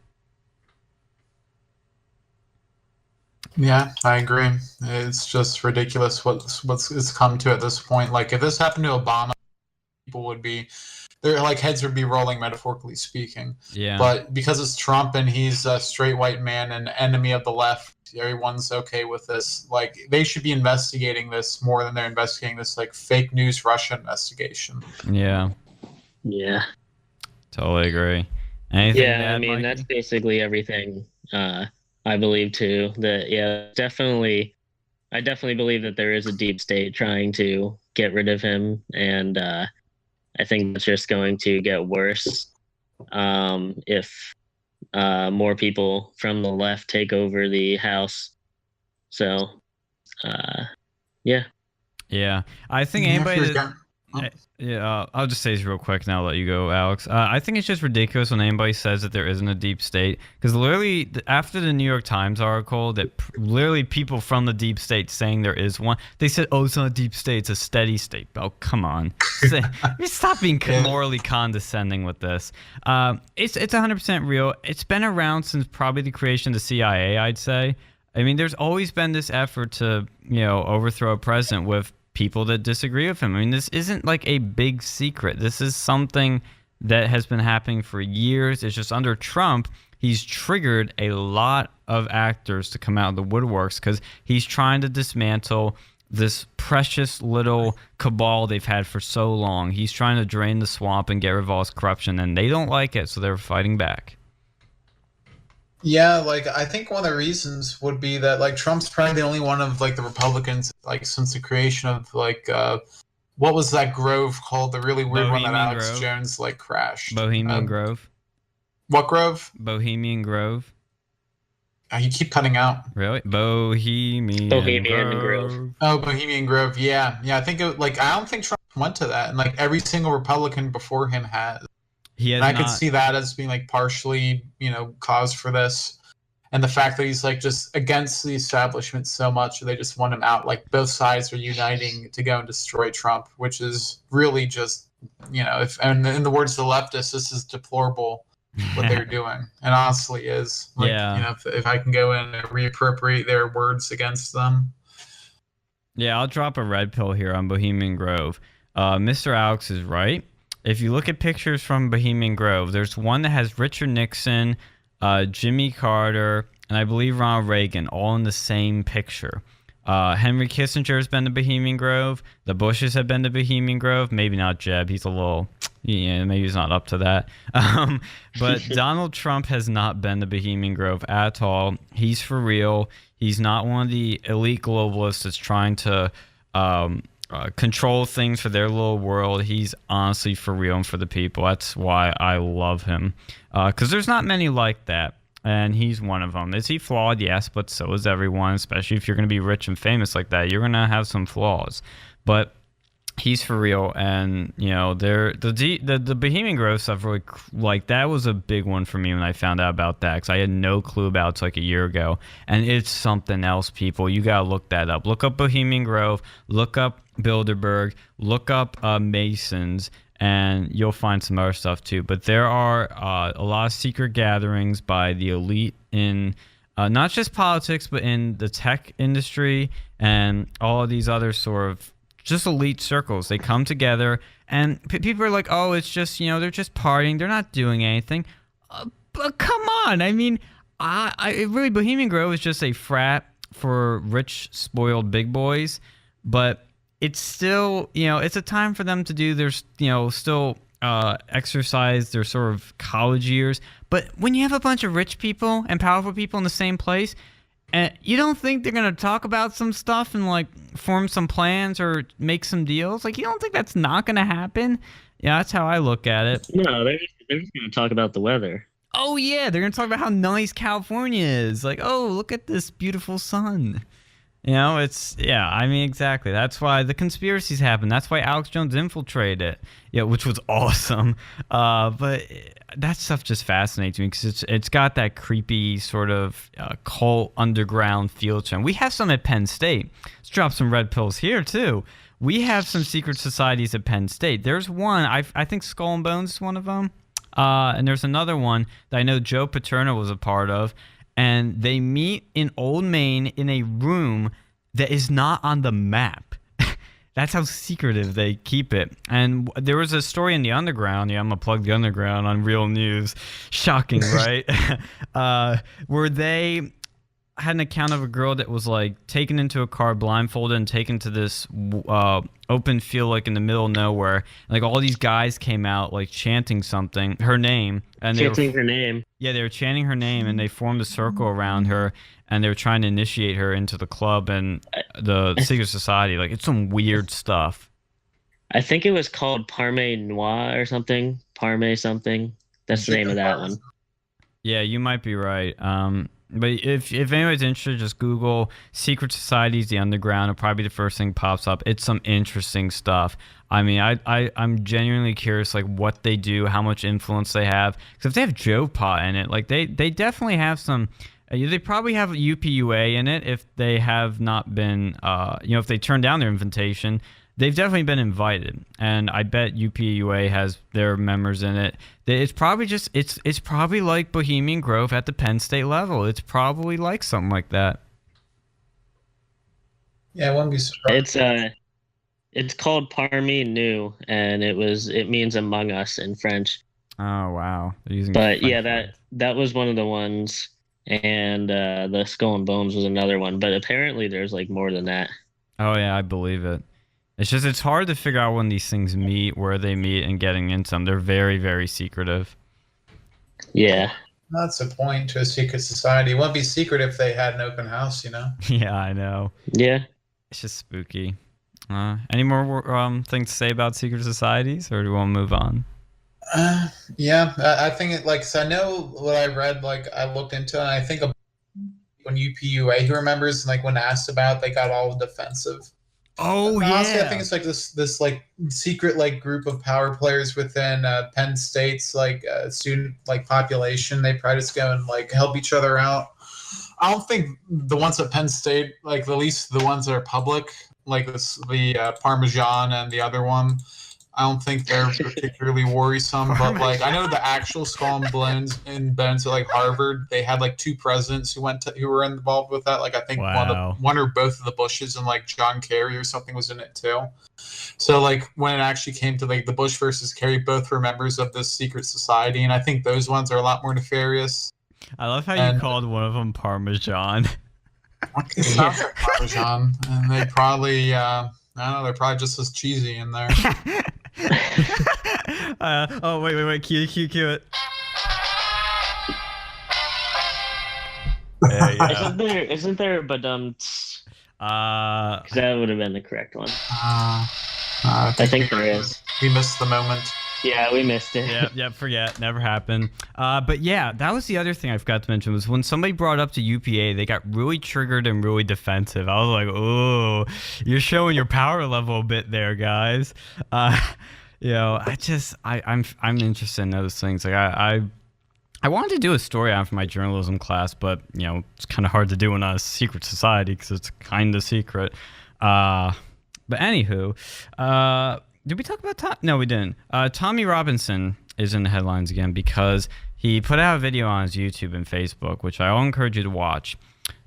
Yeah, I agree. It's just ridiculous what's come to at this point. Like, if this happened to Obama, people would be, their like heads would be rolling, metaphorically speaking. Yeah. But because it's Trump and he's a straight white man and enemy of the left, everyone's okay with this. Like, they should be investigating this more than they're investigating this like fake news Russia investigation. Yeah. Yeah. Totally agree. Anything Yeah, to add, I mean, Mikey? that's basically everything. I believe too that I definitely believe that there is a deep state trying to get rid of him, and I think it's just going to get worse if more people from the left take over the House. So, yeah. Yeah, I think anybody that... Yeah, I'll just say this real quick and I'll let you go, Alex. I think it's just ridiculous when anybody says that there isn't a deep state, because literally after the New York Times article that literally people from the deep state saying there is one, they said, oh, it's not a deep state, it's a steady state. Oh, come on. Stop being morally condescending with this. It's 100% real. It's been around since probably the creation of the CIA, I'd say. I mean, there's always been this effort to, overthrow a president with people that disagree with him. I mean, this isn't like a big secret. This is something that has been happening for years. It's just under Trump, he's triggered a lot of actors to come out of the woodworks because he's trying to dismantle this precious little cabal they've had for so long. He's trying to drain the swamp and get rid of all his corruption, and they don't like it, so they're fighting back. Yeah, like, I think one of the reasons would be that, like, Trump's probably the only one of, like, the Republicans, like, since the creation of, like, what was that grove called? The really weird one that Alex Grove. Jones, like, crashed. Bohemian Grove. What grove? Bohemian Grove. You keep cutting out. Really? Bohemian Grove. Oh, Bohemian Grove. Yeah. I think I don't think Trump went to that, and like every single Republican before him has. He has and I not. could see that as being like partially, cause for this, and the fact that he's like just against the establishment so much, they just want him out. Like, both sides are uniting to go and destroy Trump, which is really just, and in the words of the leftists, this is deplorable. What they're doing, and honestly is like, if I can go in and reappropriate their words against them. Yeah, I'll drop a red pill here on Bohemian Grove. Mr. Alex is right. If you look at pictures from Bohemian Grove, there's one that has Richard Nixon, Jimmy Carter, and I believe Ronald Reagan all in the same picture. Henry Kissinger has been to Bohemian Grove. The Bushes have been to Bohemian Grove. Maybe not Jeb. He's a little... maybe he's not up to that. But Donald Trump has not been to Bohemian Grove at all. He's for real. He's not one of the elite globalists that's trying to control things for their little world. He's honestly for real and for the people. That's why I love him. Because there's not many like that. And he's one of them. Is he flawed? Yes, but so is everyone, especially if you're going to be rich and famous like that. You're going to have some flaws. But he's for real, and the Bohemian Grove stuff really, like, that was a big one for me when I found out about that, because I had no clue about it like a year ago, and it's something else. People, you gotta look that up. Look up Bohemian Grove, look up Bilderberg, look up Masons, and you'll find some other stuff too. But there are a lot of secret gatherings by the elite in not just politics, but in the tech industry and all of these other sort of just elite circles. They come together, and people are like, oh, it's just, they're just partying. They're not doing anything. But come on. I mean, really, Bohemian Grove is just a frat for rich, spoiled big boys. But it's still, it's a time for them to do their, still exercise their sort of college years. But when you have a bunch of rich people and powerful people in the same place, and you don't think they're going to talk about some stuff and like form some plans or make some deals? Like, you don't think that's not going to happen? Yeah, that's how I look at it. No, they're just going to talk about the weather. Oh, yeah, they're going to talk about how nice California is. Like, oh, look at this beautiful sun. Exactly. That's why the conspiracies happen. That's why Alex Jones infiltrated it, which was awesome. But that stuff just fascinates me because it's got that creepy sort of cult underground feel to it. We have some at Penn State. Let's drop some red pills here, too. We have some secret societies at Penn State. There's one, I think Skull and Bones is one of them. And there's another one that I know Joe Paterno was a part of. And they meet in Old Main in a room that is not on the map. That's how secretive they keep it. And there was a story in the Underground. Yeah, I'm going to plug the Underground on Real News. Shocking, right? Where they had an account of a girl that was like taken into a car blindfolded and taken to this open field like in the middle of nowhere. And, like all these guys came out like chanting something, her name. And chanting her name. Yeah, they were chanting her name and they formed a circle around her and they were trying to initiate her into the club and the secret society. Like it's some weird stuff. I think it was called Parme Noir or something. Parme something. That's the name of that one. Yeah, you might be right. But if anybody's interested, just Google Secret Societies, the Underground. It'll probably be the first thing pops up. It's some interesting stuff. I mean, I'm genuinely curious, like, what they do, how much influence they have. Because if they have Joe Pot in it, like, they definitely have some... they probably have UPUA in it if they have not been... if they turn down their invitation. They've definitely been invited, and I bet UPUA has their members in it. It's probably just it's probably like Bohemian Grove at the Penn State level. It's probably like something like that. Yeah, I wouldn't be surprised. It's called Parmi Nu, and it means among us in French. Oh wow, they're using. But yeah, that was one of the ones, and the Skull and Bones was another one. But apparently, there's like more than that. Oh yeah, I believe it. It's hard to figure out when these things meet, where they meet, and getting into them. They're very, very secretive. Yeah. That's a point to a secret society. It wouldn't be secret if they had an open house, Yeah, I know. Yeah. It's just spooky. Any more things to say about secret societies, or do we want to move on? Yeah, I think I know what I read, I looked into it, and I think when UPUA, who remembers, when asked about it, they got all defensive. Oh, yeah. Honestly, I think it's this secret group of power players within Penn State's student population. They probably just go and help each other out. I don't think the ones at Penn State, at least the ones that are public, the Parmesan and the other one, I don't think they're particularly worrisome. But I know the actual Skull and Bones at Harvard, they had 2 presidents who were involved with that. I think one or both of the Bushes and John Kerry or something was in it too. So when it actually came to the Bush versus Kerry, both were members of this secret society, and I think those ones are a lot more nefarious. I love how you called one of them Parmesan. It sounds like Parmesan, and they probably I don't know, they're probably just as cheesy in there. Wait, cue it. Isn't there a badumts? Because that would have been the correct one. I think there is. We missed the moment. Yeah, we missed it. Yep, forget. Never happened. But yeah, that was the other thing I forgot to mention was when somebody brought up to UPA, they got really triggered and really defensive. I was like, oh, you're showing your power level a bit there, guys. I'm interested in those things. I wanted to do a story on for my journalism class, but it's kind of hard to do in a secret society because it's kind of secret. But anywho, did we talk about Tom? No, we didn't. Tommy Robinson is in the headlines again because he put out a video on his YouTube and Facebook, which I will encourage you to watch,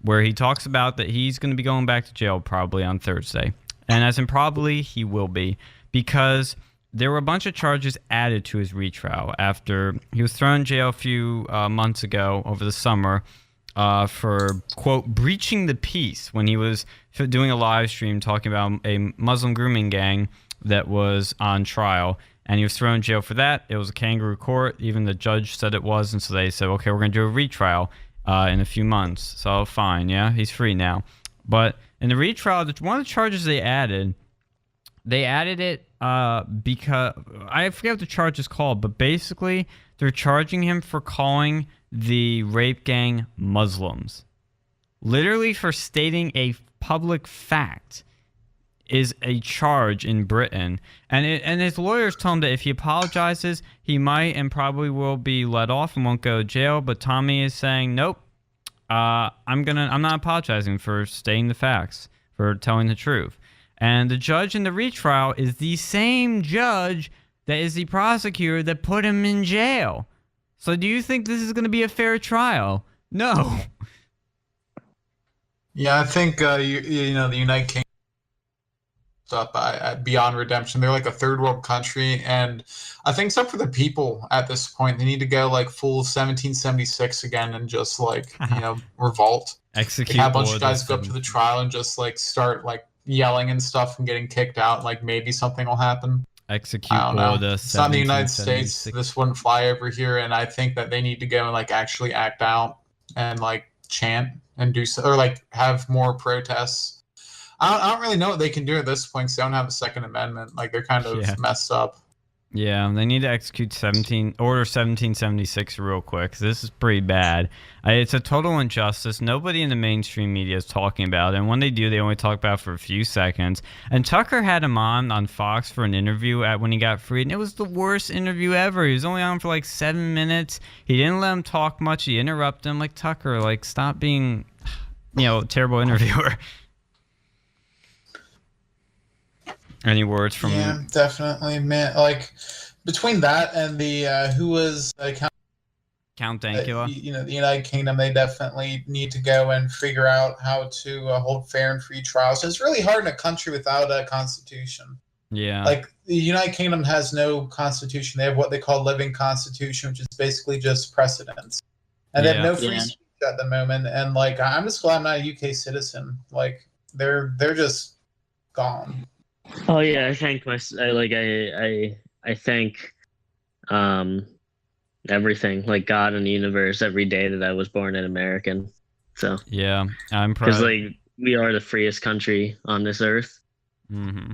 where he talks about that he's going to be going back to jail probably on Thursday. And as in probably, he will be, because there were a bunch of charges added to his retrial after he was thrown in jail a few months ago over the summer for, quote, breaching the peace when he was doing a live stream talking about a Muslim grooming gang that was on trial. And he was thrown in jail for that. It was a kangaroo court. Even the judge said it was. And so they said, okay, we're going to do a retrial in a few months. So fine, yeah, he's free now. But in the retrial, one of the charges they added it because I forget what the charge is called, but basically they're charging him for calling the rape gang Muslims. Literally for stating a public fact is a charge in Britain. And his lawyers told him that if he apologizes, he might and probably will be let off and won't go to jail. But Tommy is saying, nope, I'm not apologizing for stating the facts, for telling the truth. And the judge in the retrial is the same judge that is the prosecutor that put him in jail. So do you think this is going to be a fair trial? No. Yeah, I think you know, the United Kingdom up beyond redemption. They're like a third world country, and I think it's up for the people at this point. They need to go like full 1776 again and just like, you know, revolt. Execute. Have a bunch of guys go up to the trial and just like start like yelling and stuff and getting kicked out. Like maybe something will happen. Execute. I don't know. Order it's not in the United 1776. States. This wouldn't fly over here, and I think that they need to go and like actually act out and like chant and do so, or like have more protests. I don't really know what they can do at this point because they don't have a Second Amendment. Like they're kind of messed up. Yeah, they need to execute Order 1776 real quick, 'cause this is pretty bad. It's a total injustice. Nobody in the mainstream media is talking about it, and when they do, they only talk about it for a few seconds. And Tucker had him on Fox for an interview when he got freed, and it was the worst interview ever. He was only on for like 7 minutes. He didn't let him talk much. He interrupted him. Like, Tucker, like, stop being, you know, a terrible interviewer. Any words from? Yeah, definitely, man. Like between that and the who was Count Dankula? you know, the United Kingdom, they definitely need to go and figure out how to hold fair and free trials. So it's really hard in a country without a constitution. Yeah. Like the United Kingdom has no constitution. They have what they call living constitution, which is basically just precedents, and they have no free speech at the moment. And like, I'm just glad I'm not a UK citizen. Like they're just gone. Oh yeah, I thank I thank everything, like God and the universe, every day that I was born an American. So yeah, I'm proud. Because like we are the freest country on this earth. Mm-hmm.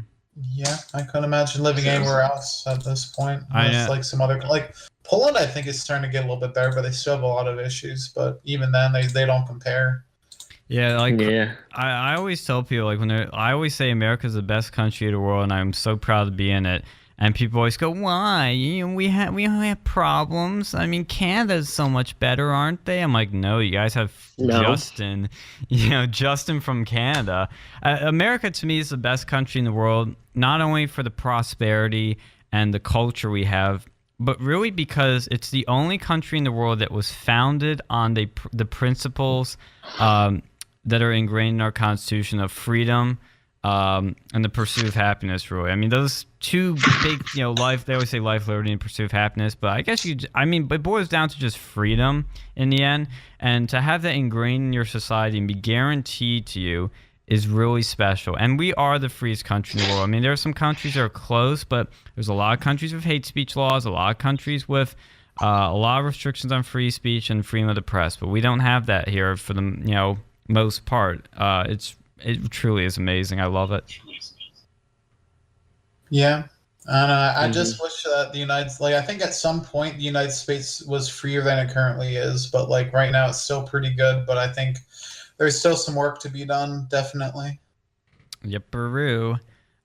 Yeah, I couldn't imagine living anywhere else at this point. Unless, like some other, like Poland, I think is starting to get a little bit better, but they still have a lot of issues. But even then, they don't compare. Yeah, like I always tell people, like I always say America's the best country in the world, and I'm so proud to be in it. And people always go, "Why? You know, we only have problems. I mean, Canada's so much better, aren't they?" I'm like, "No, you guys have Justin. You know, Justin from Canada. America to me is the best country in the world, not only for the prosperity and the culture we have, but really because it's the only country in the world that was founded on the principles that are ingrained in our Constitution of freedom and the pursuit of happiness, really. I mean, those two big, you know, life, they always say life, liberty, and pursuit of happiness, but I guess but it boils down to just freedom in the end, and to have that ingrained in your society and be guaranteed to you is really special. And we are the freest country in the world. I mean, there are some countries that are close, but there's a lot of countries with hate speech laws, a lot of countries with a lot of restrictions on free speech and freedom of the press, but we don't have that here for the, you know, most part. It truly is amazing. I love it. Yeah, and I just wish that I think at some point the United States was freer than it currently is, but like right now it's still pretty good. But I think there's still some work to be done, definitely. Yep-a-roo.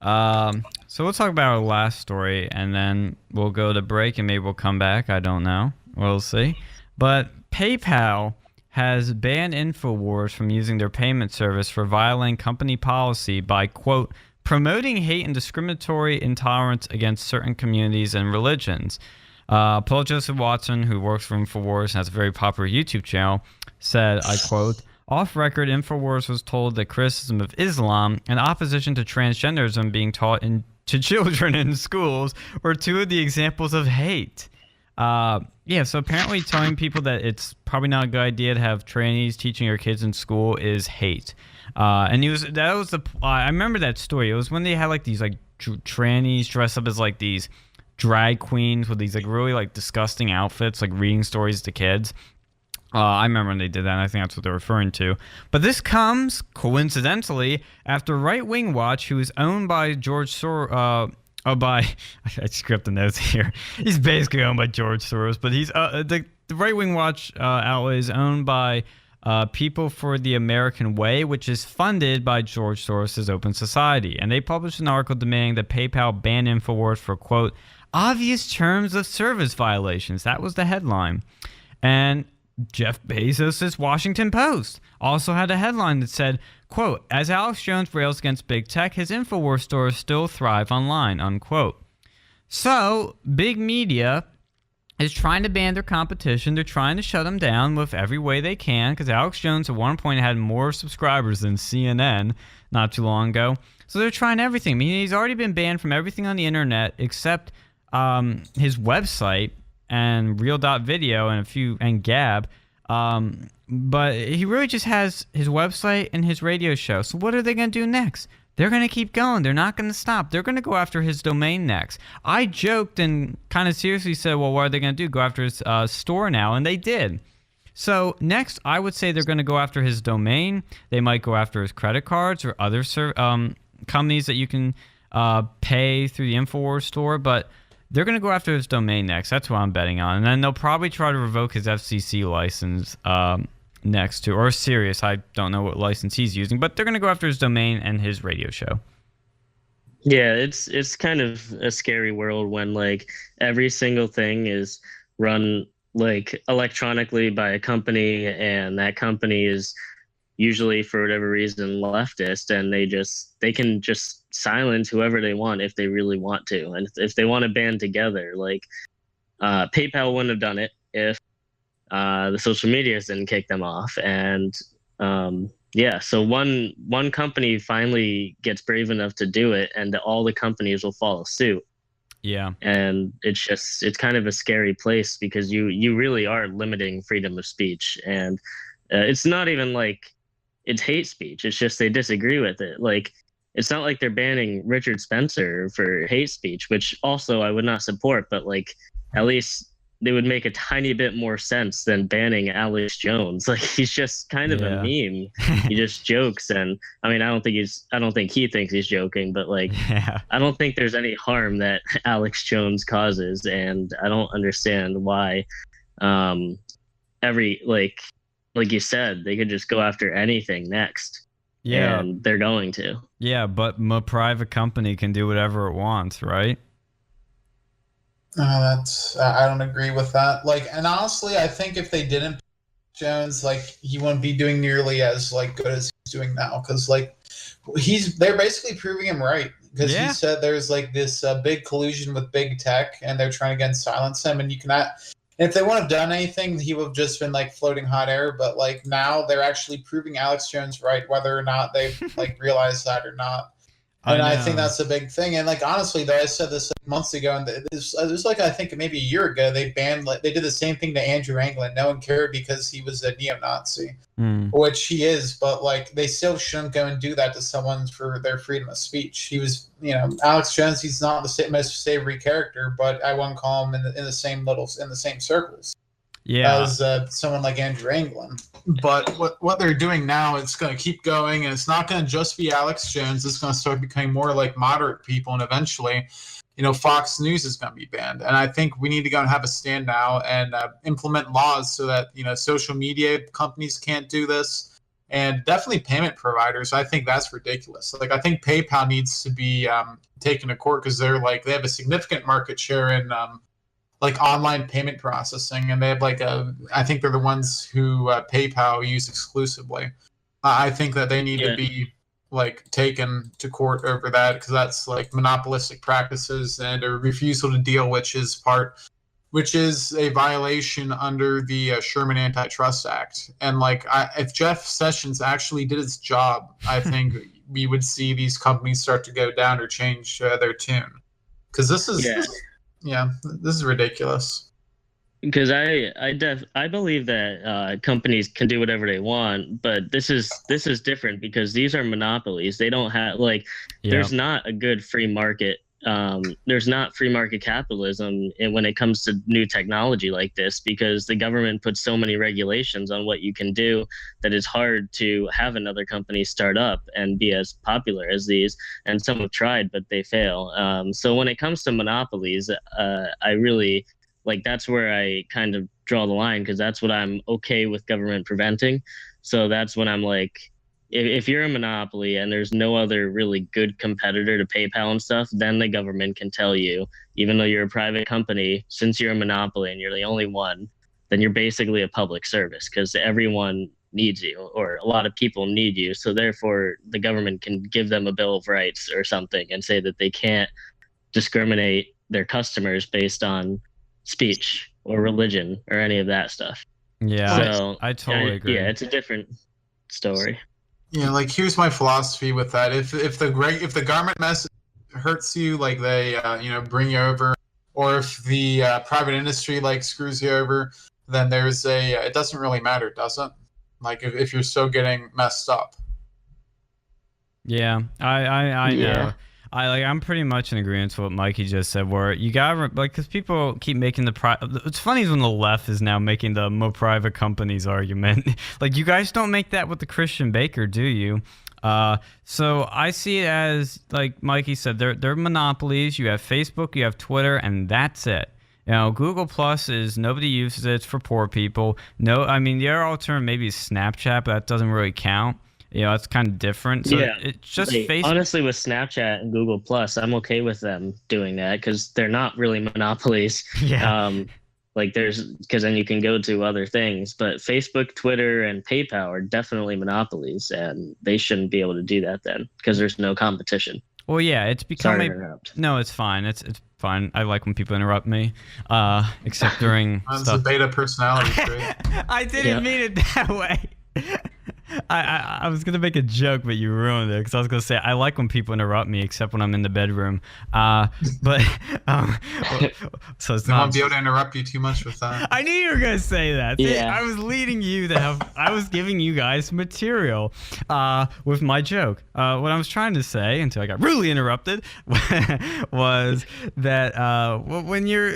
So we'll talk about our last story, and then we'll go to break, and maybe we'll come back. I don't know. We'll see. But PayPal has banned Infowars from using their payment service for violating company policy by, quote, promoting hate and discriminatory intolerance against certain communities and religions. Paul Joseph Watson, who works for Infowars and has a very popular YouTube channel, said, I quote, Off record, Infowars was told that criticism of Islam and opposition to transgenderism being taught to children in schools were two of the examples of hate. So apparently telling people that it's probably not a good idea to have trannies teaching your kids in school is hate. I remember that story. It was when they had like these like trannies dressed up as like these drag queens with these like really like disgusting outfits, like reading stories to kids. I remember when they did that, and I think that's what they're referring to. But this comes, coincidentally, after Right Wing Watch, who is owned by George Soros. I script the notes here. He's basically owned by George Soros, but he's the Right Wing Watch outlet is owned by People for the American Way, which is funded by George Soros' Open Society. And they published an article demanding that PayPal ban Infowars for, quote, obvious terms of service violations. That was the headline. And Jeff Bezos' Washington Post also had a headline that said, quote, as Alex Jones rails against big tech, his Infowars stores still thrive online, unquote. So, big media is trying to ban their competition. They're trying to shut them down with every way they can, because Alex Jones at one point had more subscribers than CNN not too long ago. So they're trying everything. I mean, he's already been banned from everything on the internet except his website and Real.video and Gab. But he really just has his website and his radio show. So what are they going to do next? They're going to keep going. They're not going to stop. They're going to go after his domain next. I joked and kind of seriously said, well, what are they going to do? Go after his store now? And they did. So next, I would say they're going to go after his domain. They might go after his credit cards or other companies that you can pay through the Infowars store. But they're going to go after his domain next. That's what I'm betting on. And then they'll probably try to revoke his FCC license next to, or Sirius. I don't know what license he's using, but they're going to go after his domain and his radio show. Yeah, it's kind of a scary world when like every single thing is run like electronically by a company, and that company is usually for whatever reason leftist, and they can just silence whoever they want if they really want to, and if they want to band together, like PayPal wouldn't have done it if the social medias didn't kick them off. And so one company finally gets brave enough to do it, and all the companies will follow suit. Yeah. And it's kind of a scary place, because you really are limiting freedom of speech. And it's not even like it's hate speech. It's just they disagree with it. Like, it's not like they're banning Richard Spencer for hate speech, which also I would not support, but like at least they would make a tiny bit more sense than banning Alex Jones. Like, he's just kind of a meme. He just jokes, and I mean, I don't think he thinks he's joking, but like, I don't think there's any harm that Alex Jones causes, and I don't understand why like you said, they could just go after anything next. Yeah, and they're going to. Yeah, but a private company can do whatever it wants, right? I don't agree with that. Like, and honestly, I think if they didn't Jones, like, he wouldn't be doing nearly as like good as he's doing now, because like they're basically proving him right, because he said there's like this big collusion with big tech, and they're trying to silence him, and you cannot. If they wouldn't have done anything, he would have just been like floating hot air. But like now, they're actually proving Alex Jones right, whether or not they like realize that or not. And I think that's a big thing. And like, honestly, though, I said this like months ago, and it was like, I think maybe a year ago, they did the same thing to Andrew Anglin. No one cared because he was a neo-Nazi, which he is. But like, they still shouldn't go and do that to someone for their freedom of speech. He was, Alex Jones. He's not the most savory character, but I won't call him in the same circles. Yeah, as someone like Andrew Anglin. But what they're doing now, it's going to keep going, and it's not going to just be Alex Jones. It's going to start becoming more like moderate people, and eventually, Fox News is going to be banned. And I think we need to go and have a stand now and implement laws so that social media companies can't do this, and definitely payment providers. I think that's ridiculous. Like, I think PayPal needs to be taken to court, because they have a significant market share in like online payment processing, and they have I think they're the ones who PayPal use exclusively. I think that they need to be taken to court over that, because that's like monopolistic practices and a refusal to deal, which is part which is a violation under the Sherman Antitrust Act. And like, if Jeff Sessions actually did his job, I think we would see these companies start to go down or change their tune. Because this is this is ridiculous. Because I believe that companies can do whatever they want, but this is different because these are monopolies. They don't have there's not a good free market. There's not free market capitalism when it comes to new technology like this, because the government puts so many regulations on what you can do that it's hard to have another company start up and be as popular as these. And some have tried, but they fail. So when it comes to monopolies, I really that's where I kind of draw the line, because that's what I'm okay with government preventing. So that's when I'm like, if you're a monopoly and there's no other really good competitor to PayPal and stuff, then the government can tell you, even though you're a private company, since you're a monopoly and you're the only one, then you're basically a public service, because everyone needs you, or a lot of people need you. So therefore, the government can give them a Bill of Rights or something and say that they can't discriminate their customers based on speech or religion or any of that stuff. Yeah, so I totally agree. Yeah, it's a different story. Yeah, like here's my philosophy with that. If the government mess hurts you, like they bring you over, or if the private industry screws you over, then there's it doesn't really matter, does it? Like if you're still getting messed up. Yeah, I know. I'm pretty much in agreement with what Mikey just said, where you gotta because people keep making it's funny is when the left is now making the more private companies argument. Like, you guys don't make that with the Christian Baker, do you? So I see it as, like Mikey said, they're monopolies. You have Facebook, you have Twitter, and that's it. Google Plus is, nobody uses it. It's for poor people. No, I mean, the other alternative maybe is Snapchat, but that doesn't really count. It's kind of different. So it's just Facebook. Honestly, with Snapchat and Google Plus, I'm okay with them doing that because they're not really monopolies. Yeah. Because then you can go to other things. But Facebook, Twitter, and PayPal are definitely monopolies, and they shouldn't be able to do that then because there's no competition. Well, yeah, it's become No, it's fine. It's fine. I like when people interrupt me, except during That's a beta personality trait. I didn't mean it that way. I was gonna make a joke, but you ruined it, because I was gonna say I like when people interrupt me, except when I'm in the bedroom. So it's not. I won't be able to interrupt you too much with that. I knew you were gonna say that. Yeah. I was leading you to have. I was giving you guys material with my joke. What I was trying to say, until I got really interrupted, was that when you're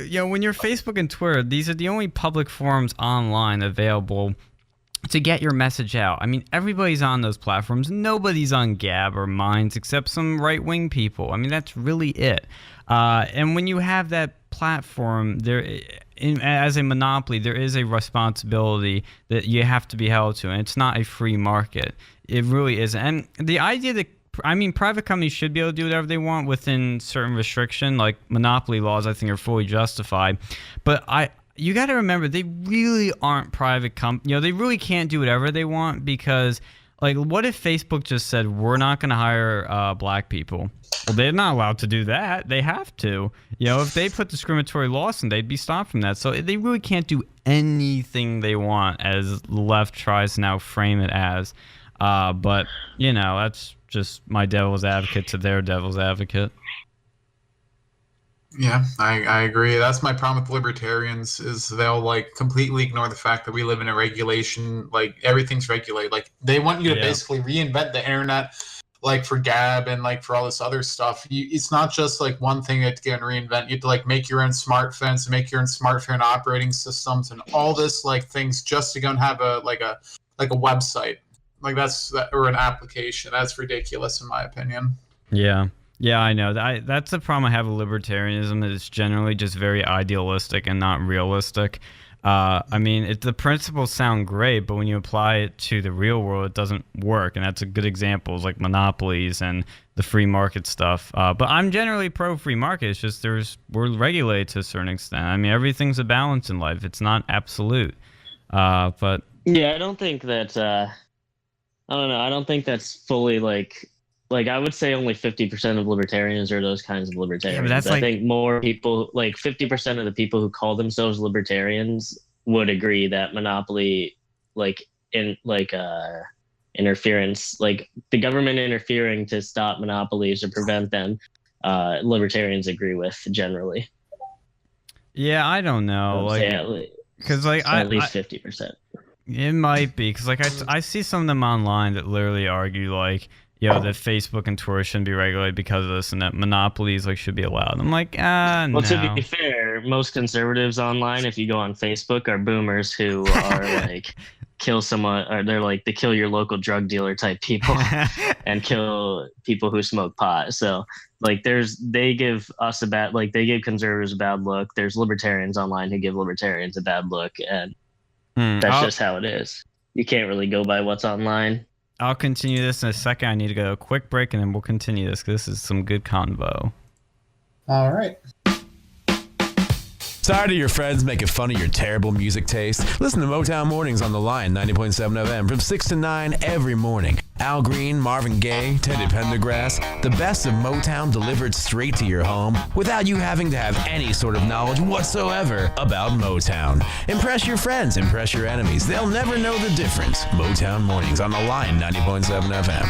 Facebook and Twitter, these are the only public forums online available to get your message out. I mean, everybody's on those platforms. Nobody's on Gab or Minds except some right-wing people. I mean, that's really it. And when you have that platform, as a monopoly, there is a responsibility that you have to be held to, and it's not a free market. It really isn't. And the idea that, private companies should be able to do whatever they want within certain restriction, like monopoly laws, I think are fully justified. But you got to remember, they really aren't private companies. They really can't do whatever they want, because, what if Facebook just said, we're not going to hire black people? Well, they're not allowed to do that. They have to. If they put discriminatory laws in, they'd be stopped from that. So they really can't do anything they want, as the left tries to now frame it as. But, that's just my devil's advocate to their devil's advocate. Yeah, I agree. That's my problem with libertarians, is they'll completely ignore the fact that we live in a regulation, everything's regulated. They want you to basically reinvent the internet, for Gab and for all this other stuff. It's not just one thing that you can reinvent. You have to make your own smartphones, and make your own smartphone operating systems, and all this things just to go and have a website or an application. That's ridiculous in my opinion. Yeah. Yeah, I know. That's the problem I have with libertarianism. It's generally just very idealistic and not realistic. The principles sound great, but when you apply it to the real world, it doesn't work. And that's a good example, like monopolies and the free market stuff. But I'm generally pro-free market. It's just we're regulated to a certain extent. Everything's a balance in life. It's not absolute. But yeah, I don't think that. I don't know. I don't think that's fully like I would say only 50% of libertarians are those kinds of libertarians. that's I think more people, like 50% of the people who call themselves libertarians, would agree that monopoly, interference, like the government interfering to stop monopolies or prevent them, libertarians agree with generally. Yeah, I don't know, because at least 50%. It might be because I see some of them online that literally argue that Facebook and Twitter shouldn't be regulated because of this, and that monopolies should be allowed. I'm like, no. Well, to be fair, most conservatives online, if you go on Facebook, are boomers who are kill someone, or they're the kill your local drug dealer type people and kill people who smoke pot. So they give us they give conservatives a bad look. There's libertarians online who give libertarians a bad look, and that's just how it is. You can't really go by what's online. I'll continue this in a second. I need to go a quick break, and then we'll continue this because this is some good convo. All right. Tired of your friends making fun of your terrible music taste? Listen to Motown Mornings on the Line 90.7 FM from 6 to 9 every morning. Al Green, Marvin Gaye, Teddy Pendergrass, the best of Motown delivered straight to your home without you having to have any sort of knowledge whatsoever about Motown. Impress your friends, impress your enemies. They'll never know the difference. Motown Mornings on the Line 90.7 FM.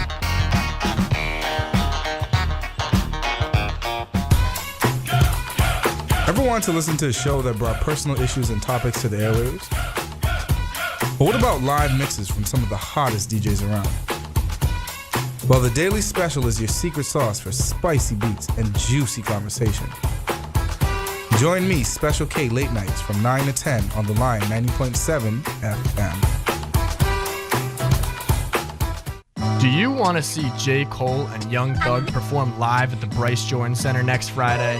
Ever wanted to listen to a show that brought personal issues and topics to the airwaves? But what about live mixes from some of the hottest DJs around? Well, the Daily Special is your secret sauce for spicy beats and juicy conversation. Join me, Special K, late nights from 9 to 10 on the Line 90.7 FM. Do you want to see J. Cole and Young Thug perform live at the Bryce Jordan Center next Friday?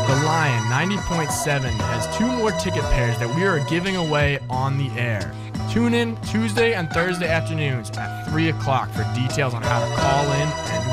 The Lion 90.7 has 2 more ticket pairs that we are giving away on the air. Tune in Tuesday and Thursday afternoons at 3 o'clock for details on how to call in and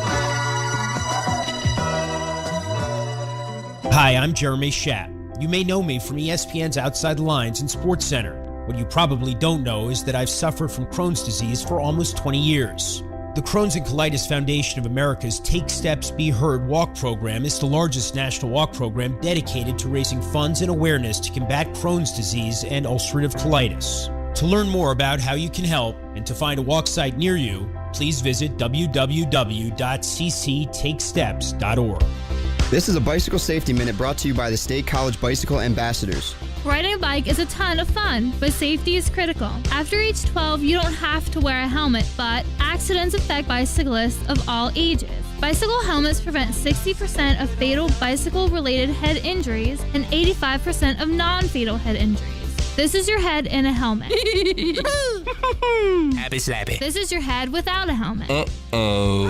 win. Hi, I'm Jeremy Schaap. You may know me from ESPN's Outside the Lines and SportsCenter. What you probably don't know is that I've suffered from Crohn's disease for almost 20 years. The Crohn's and Colitis Foundation of America's Take Steps, Be Heard walk program is the largest national walk program dedicated to raising funds and awareness to combat Crohn's disease and ulcerative colitis. To learn more about how you can help and to find a walk site near you, please visit www.cctakesteps.org. This is a Bicycle Safety Minute brought to you by the State College Bicycle Ambassadors. Riding a bike is a ton of fun, but safety is critical. After age 12, you don't have to wear a helmet, but accidents affect bicyclists of all ages. Bicycle helmets prevent 60% of fatal bicycle-related head injuries and 85% of non-fatal head injuries. This is your head in a helmet. Happy slappy. This is your head without a helmet. Uh-oh.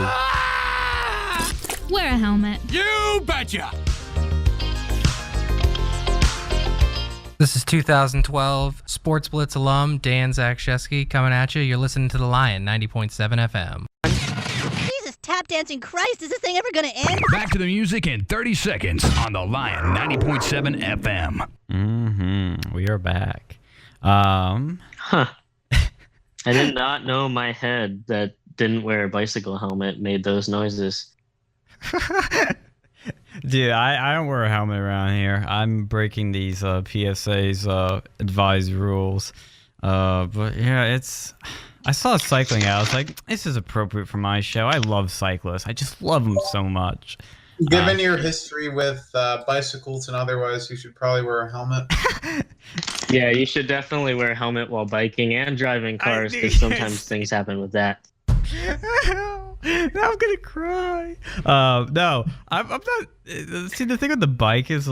Wear a helmet. You betcha! This is 2012 Sports Blitz alum Dan Zakshesky coming at you. You're listening to The Lion 90.7 FM. Jesus, tap dancing Christ, is this thing ever gonna end? Back to the music in 30 seconds on The Lion 90.7 FM. We are back. I did not know my head that didn't wear a bicycle helmet made those noises. Dude, I don't wear a helmet around here. I'm breaking these PSA's advised rules. But yeah, I saw cycling out. I was like, this is appropriate for my show. I love cyclists. I just love them so much. Given your history with bicycles and otherwise, you should probably wear a helmet. Yeah, you should definitely wear a helmet while biking and driving cars because sometimes things happen with that. Now I'm gonna cry. No, I'm not. See, the thing with the bike is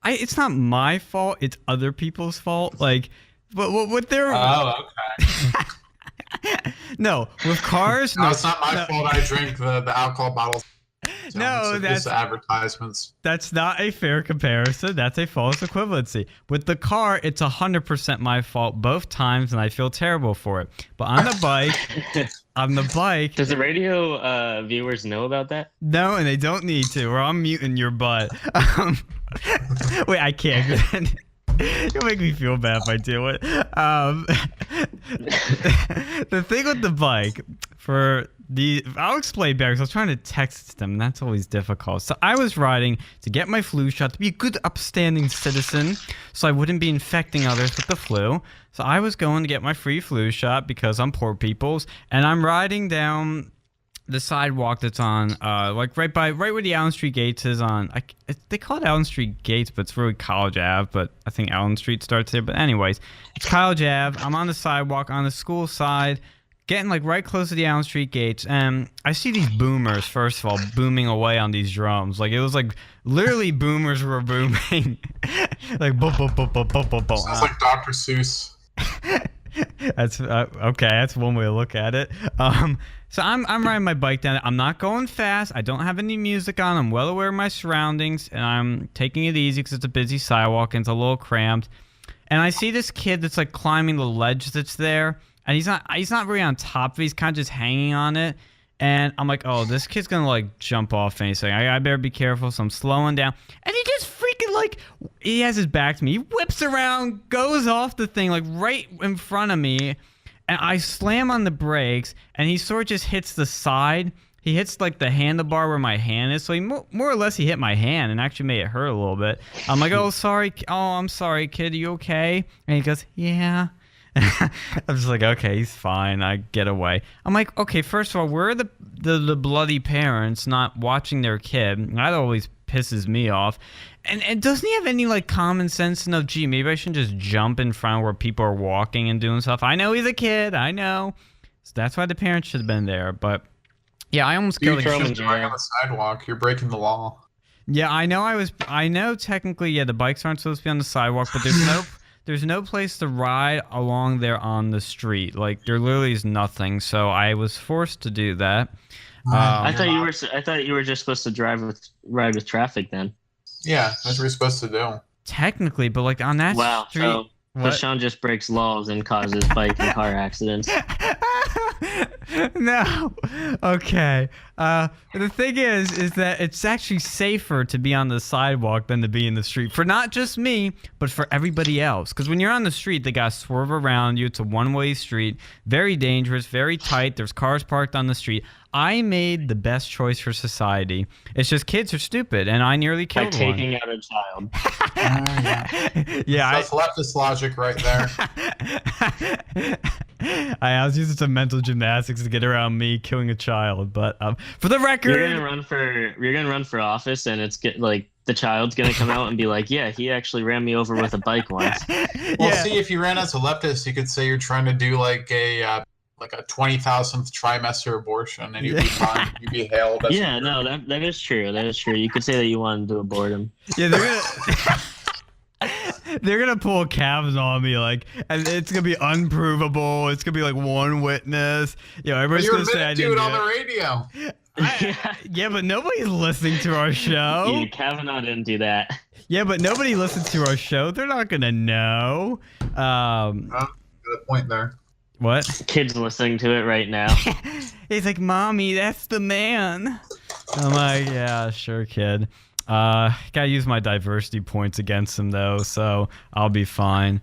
it's not my fault. It's other people's fault. What they're. Oh, okay. No, with cars. No, it's not my fault. I drink the alcohol bottles. No, that's advertisements. That's not a fair comparison. That's a false equivalency. With the car, it's 100% my fault both times, and I feel terrible for it. But on the bike, Does the radio viewers know about that? No, and they don't need to. Or I'm muting your butt. Wait, I can't. You'll make me feel bad if I do it. The thing with the bike I'll explain better because I was trying to text them, and that's always difficult. So I was riding to get my flu shot, to be a good upstanding citizen, so I wouldn't be infecting others with the flu. So I was going to get my free flu shot because I'm poor people's, and I'm riding down the sidewalk that's on, like right where the Allen Street Gates is on. They call it Allen Street Gates, but it's really College Ave. But I think Allen Street starts there. But anyways, it's College Ave. I'm on the sidewalk on the school side, getting like right close to the Allen Street Gates, and I see these boomers. First of all, booming away on these drums. Like it was like literally boomers were booming, like boom, boom, boom, boom, boom, boom, boom. Sounds like Dr. Seuss. That's okay. That's one way to look at it. So I'm riding my bike down. I'm not going fast. I don't have any music on. I'm well aware of my surroundings, and I'm taking it easy because it's a busy sidewalk and it's a little cramped. And I see this kid that's like climbing the ledge that's there, and he's not really on top of it. He's kind of just hanging on it. And I'm like, oh, this kid's gonna like jump off anything. I better be careful. So I'm slowing down, and he just freaking like, he has his back to me. He whips around, goes off the thing like right in front of me. And I slam on the brakes, and he sort of just hits the side. He hits like the handlebar where my hand is. So he more or less he hit my hand and actually made it hurt a little bit. I'm like, oh, sorry. Oh, I'm sorry, kid. Are you okay? And he goes, yeah. I'm just like, okay, he's fine. I get away. I'm like, okay, first of all, where are the bloody parents not watching their kid? That always pisses me off. And doesn't he have any like common sense to know, gee, maybe I shouldn't just jump in front where people are walking and doing stuff? I know he's a kid. I know. So that's why the parents should have been there. But yeah, I almost killed him. You're driving on the sidewalk. You're breaking the law. Yeah, I know technically, yeah, the bikes aren't supposed to be on the sidewalk, but there's no place to ride along there on the street. Like there literally is nothing. So I was forced to do that. I thought you were just supposed to ride with traffic then. Yeah, that's what you're supposed to do. Technically, but like on that street. So Sean just breaks laws and causes bike and car accidents. No. Okay. The thing is that it's actually safer to be on the sidewalk than to be in the street. For not just me, but for everybody else. Because when you're on the street, they got to swerve around you. It's a one-way street. Very dangerous, very tight. There's cars parked on the street. I made the best choice for society. It's just kids are stupid, and I nearly killed one. By taking out a child. Yeah. That's leftist logic right there. I was using some mental gymnastics to get around me killing a child, but for the record, you're gonna run for office, and it's the child's gonna come out and be like, yeah, he actually ran me over with a bike once. Well, see, if you ran as a leftist, you could say you're trying to do like a 20,000th trimester abortion, and you'd be fine. You'd be hailed. Yeah, no, that is true. That is true. You could say that you wanted to abort him. Yeah, they're gonna pull a Kavanaugh on me, like, and it's gonna be unprovable. It's gonna be like one witness. You know, everybody's gonna say I didn't do it on the radio. Yeah, but nobody's listening to our show. Yeah, Kavanaugh didn't do that. Yeah, but nobody listens to our show. They're not gonna know. Good point there. What? Kids listening to it right now. He's like, Mommy, that's the man. I'm like, yeah, sure, kid. Gotta use my diversity points against him though, so I'll be fine.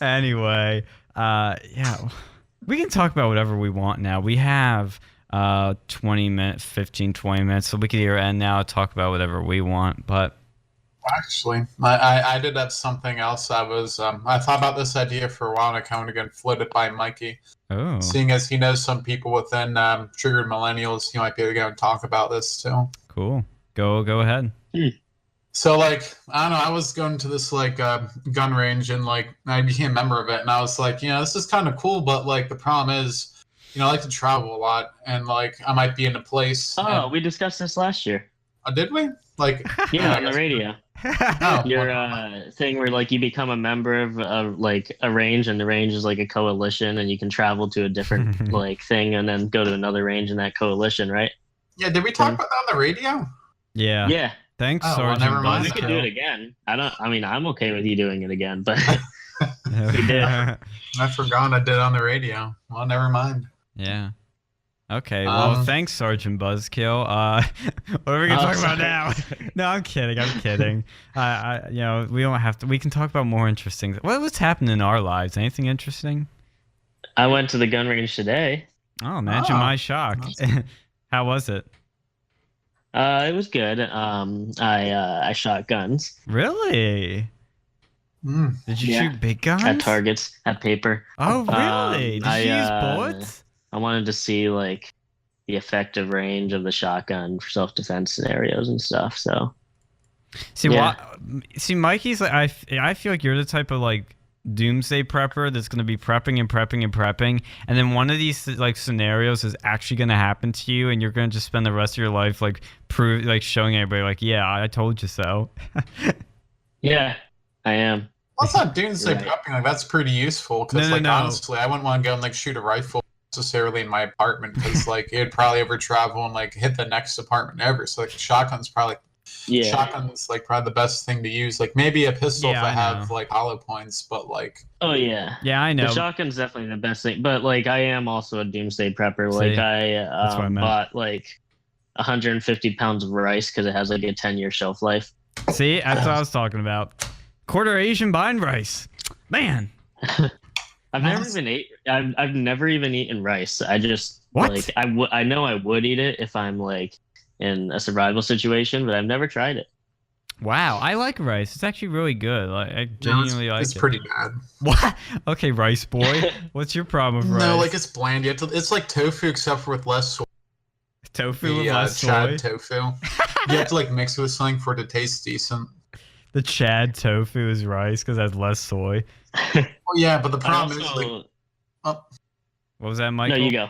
Anyway, yeah, we can talk about whatever we want now. We have 20 minutes, 15, 20 minutes, so we can either end now or talk about whatever we want, but actually, I did have something else. I thought about this idea for a while, and I kind of got floated by Mikey. Oh. Seeing as he knows some people within Triggered Millennials, he might be able to go and talk about this too. Cool. Go ahead. So, like, I don't know, I was going to this, like, gun range, and, like, I became a member of it, and I was like, this is kind of cool, but, like, the problem is, I like to travel a lot, and, like, I might be in a place. Oh, we discussed this last year. Oh, did we? Like, yeah, on the radio. Your thing where, like, you become a member of like a range, and the range is like a coalition, and you can travel to a different like thing and then go to another range in that coalition, right? Yeah, did we talk about that on the radio? Yeah. Thanks, Sergeant. Well, never mind. We could do it again. I'm okay with you doing it again, but we did. I forgot I did it on the radio. Well, never mind. Yeah. Okay, well, thanks, Sergeant Buzzkill. What are we gonna talk about now? No, I'm kidding. We don't have to. We can talk about more interesting. What's happening in our lives? Anything interesting? I went to the gun range today. Oh, imagine my shock. How was it? It was good. I shot guns. Really? Did you shoot big guns? At targets, at paper. Oh, really? Did you use bullets? I wanted to see like the effective range of the shotgun for self-defense scenarios and stuff. So, see, Mikey's like I feel like you're the type of like doomsday prepper that's going to be prepping and prepping and prepping, and then one of these like scenarios is actually going to happen to you, and you're going to just spend the rest of your life like showing everybody like, yeah, I told you so. Yeah, I am. Well, that's not doomsday prepping. Like, that's pretty useful because, honestly, I wouldn't want to go and like shoot a rifle necessarily in my apartment because like it'd probably ever travel and like hit the next apartment ever. So like shotgun's probably shotgun's like probably the best thing to use. Like maybe a pistol if I have like hollow points, but like yeah, I know the shotgun's definitely the best thing. But like I am also a doomsday prepper. Like I bought like 150 pounds of rice because it has like a 10-year shelf life. See, that's what I was talking about. Quarter Asian bind rice, man. I've never even eaten rice. I just like I know I would eat it if I'm like in a survival situation, but I've never tried it. Wow, I like rice. It's actually really good. Like I genuinely like it. It's pretty bad. What? Okay, rice boy. What's your problem with rice? No, like it's bland. It's like tofu except for with less soy. Tofu with less soy. Chad tofu. You have to like mix it with something for it to taste decent. The Chad tofu is rice because it has less soy. Well, yeah, but the problem is like. What was that, Michael? No, you go.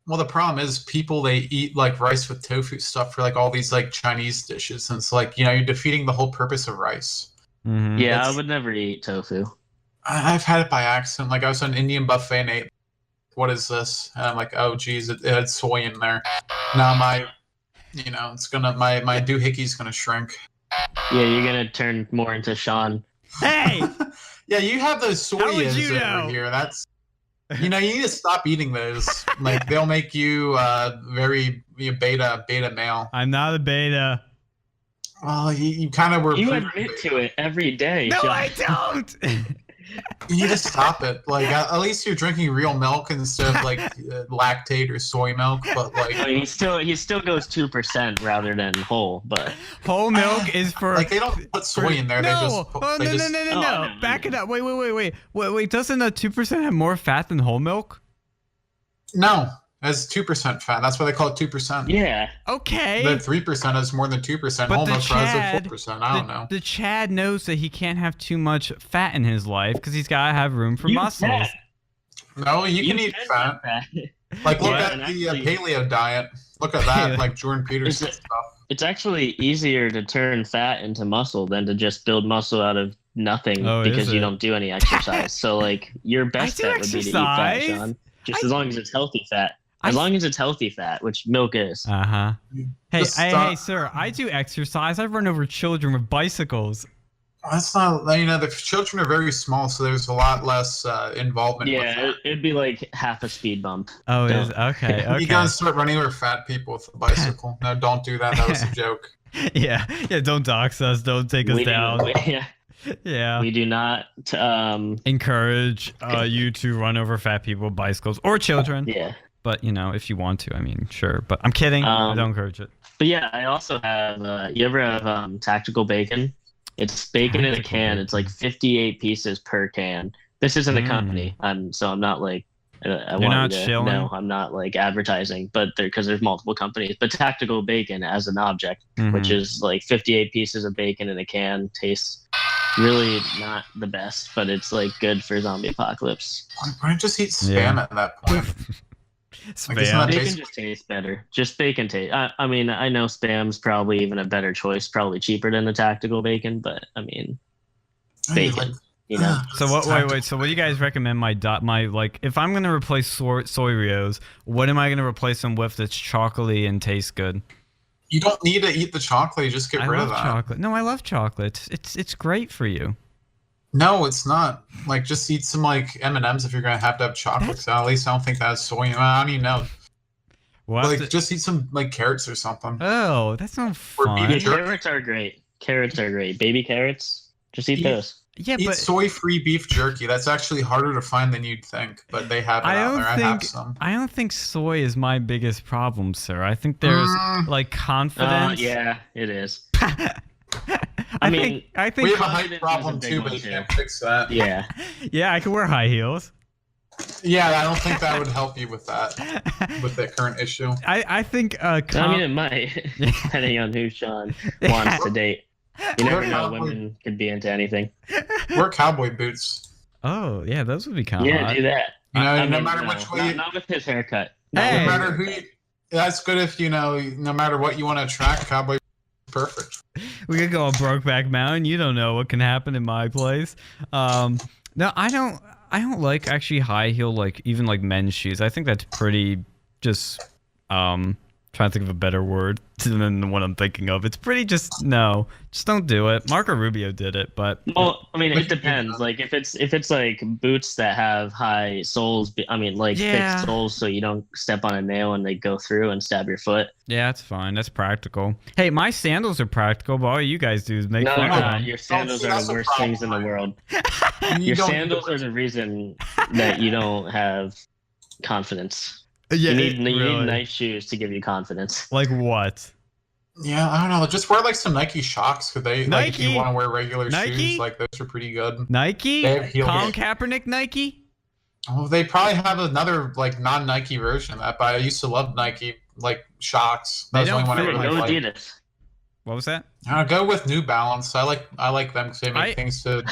The problem is people, they eat like rice with tofu stuff for like all these like Chinese dishes, and it's like, you're defeating the whole purpose of rice. Mm-hmm. Yeah, I would never eat tofu. I've had it by accident. Like I was at an Indian buffet and ate, what is this? And I'm like, oh geez, it had soy in there. Now my doohickeys gonna shrink. Yeah, you're gonna turn more into Sean. Hey. Yeah, you have those soyas over here. That's, you need to stop eating those. Like they'll make you very beta male. I'm not a beta. Well, you kind of were. You admit to it every day. No, Sean. I don't. You need to stop it. Like at least you're drinking real milk instead of like lactate or soy milk. But like he still goes 2% rather than whole. But whole milk is for like they don't put soy in there. No. No. Back it up. Wait. Doesn't a 2% have more fat than whole milk? No. Has 2% fat. That's why they call it 2%. Yeah. Okay. The 3% has more than 2%. But whole milk has 4%. I don't know. The Chad knows that he can't have too much fat in his life because he's got to have room for muscles. Can. No, you can eat fat. Like look at the paleo diet. Look at that, like Jordan Peterson stuff. It's actually easier to turn fat into muscle than to just build muscle out of nothing because you don't do any exercise. So like your best bet would be to eat fat, Sean. Just as long as it's healthy fat. As long as it's healthy fat, which milk is. Uh-huh. Hey, sir, I do exercise. I run over children with bicycles. That's not, the children are very small, so there's a lot less involvement. Yeah, it'd be like half a speed bump. Oh, it is? Okay. You gotta start running over fat people with a bicycle. No, don't do that. That was a joke. Yeah, don't dox us. Don't take us down. Yeah. We do not encourage you to run over fat people with bicycles or children. Yeah. But, if you want to, I mean, sure. But I'm kidding. I don't encourage it. But yeah, I also have, you ever have tactical bacon? It's bacon in a can. It's like 58 pieces per can. This isn't a company. So I'm not like, You're not shilling? No, I'm not like advertising, but because there's multiple companies. But tactical bacon as an object, which is like 58 pieces of bacon in a can, tastes really not the best, but it's like good for zombie apocalypse. Why don't you just eat spam at that point? Spam. Bacon just tastes better. Just bacon taste. I mean, I know spam's probably even a better choice, probably cheaper than the tactical bacon, but I mean, bacon. So what? Wait. So what do you guys recommend? If I'm gonna replace soy Rios, what am I gonna replace them with that's chocolatey and tastes good? You don't need to eat the chocolate. You just get rid of that. Chocolate. No, I love chocolate. It's great for you. No, it's not. Like, just eat some like M&Ms if you're gonna have to have chocolate. So at least I don't think that's soy. I don't even know. Like, just eat some like carrots or something. Oh, that sounds Or fun. beef jerky. Carrots are great. Carrots are great. Baby carrots. Just eat those. Yeah, Eat but soy-free beef jerky. That's actually harder to find than you'd think, but they have it out there. I have some. I don't think soy is my biggest problem, sir. I think there's like confidence. Yeah, it is. I think we have a height problem too, but you can't fix that. Yeah. Yeah, I can wear high heels. Yeah, I don't think that would help you with that, with the current issue. I think. I mean, it might, depending on who Sean wants to date. You never know. Women could be into anything. Wear cowboy boots. Oh yeah, those would be kind of Yeah, do that. You know, I no mean, matter which way. Not with his haircut. Hey. No matter who. That's good if you know. No matter what you want to attract, cowboy. Perfect. We could go on Brokeback Mountain. You don't know what can happen in my place. No, I don't like actually high heel, like even like men's shoes. I think that's pretty just trying to think of a better word than the one I'm thinking of. It's pretty just don't do it. Marco Rubio did it, but well, I mean, it depends. Like if it's like boots that have high soles, thick soles, so you don't step on a nail and they go through and stab your foot. Yeah, that's fine. That's practical. Hey, my sandals are practical, but all you guys do is make No, fun of them. your sandals are the worst things in the world. Your sandals are the reason that you don't have confidence. Yeah, you need nice shoes to give you confidence. Like what? Yeah, I don't know. Just wear like some Nike Shocks. Could they? Like, if you want to wear regular shoes, like those are pretty good. Nike? They have heel Colin kicks. Kaepernick Nike? Oh, they probably have another like non-Nike version of that. But I used to love Nike like Shocks. That's the only one I really liked. Adidas. What was that? Go with New Balance. I like them because they make things to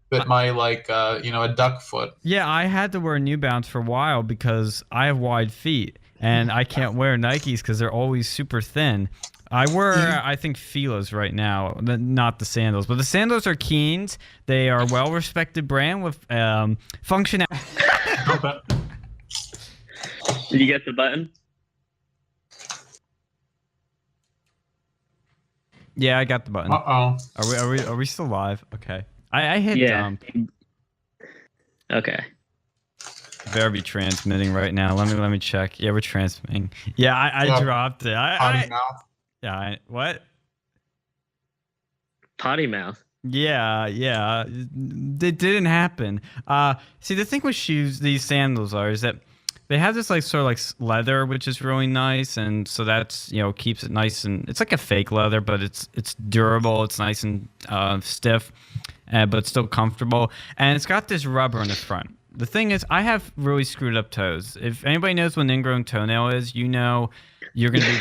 fit my like a duck foot. Yeah, I had to wear New Balance for a while because I have wide feet and I can't wear Nikes because they're always super thin. I wear, I think, Fila's right now, not the sandals. But the sandals are Keens. They are a well-respected brand with functionality. Did you get the button? Yeah, I got the button. Uh-oh. Are we still live? Okay. I hit dump. Okay. Better be transmitting right now. Let me check. Yeah, we're transmitting. Yeah, I dropped it. Potty mouth. Yeah, what? Potty mouth. Yeah. It didn't happen. See, the thing with shoes, these sandals is that they have this like sort of like leather, which is really nice, and so that's keeps it nice, and it's like a fake leather, but it's durable. It's nice and stiff, but it's still comfortable, and it's got this rubber in the front. The thing is, I have really screwed up toes. If anybody knows what an ingrown toenail is, you're gonna be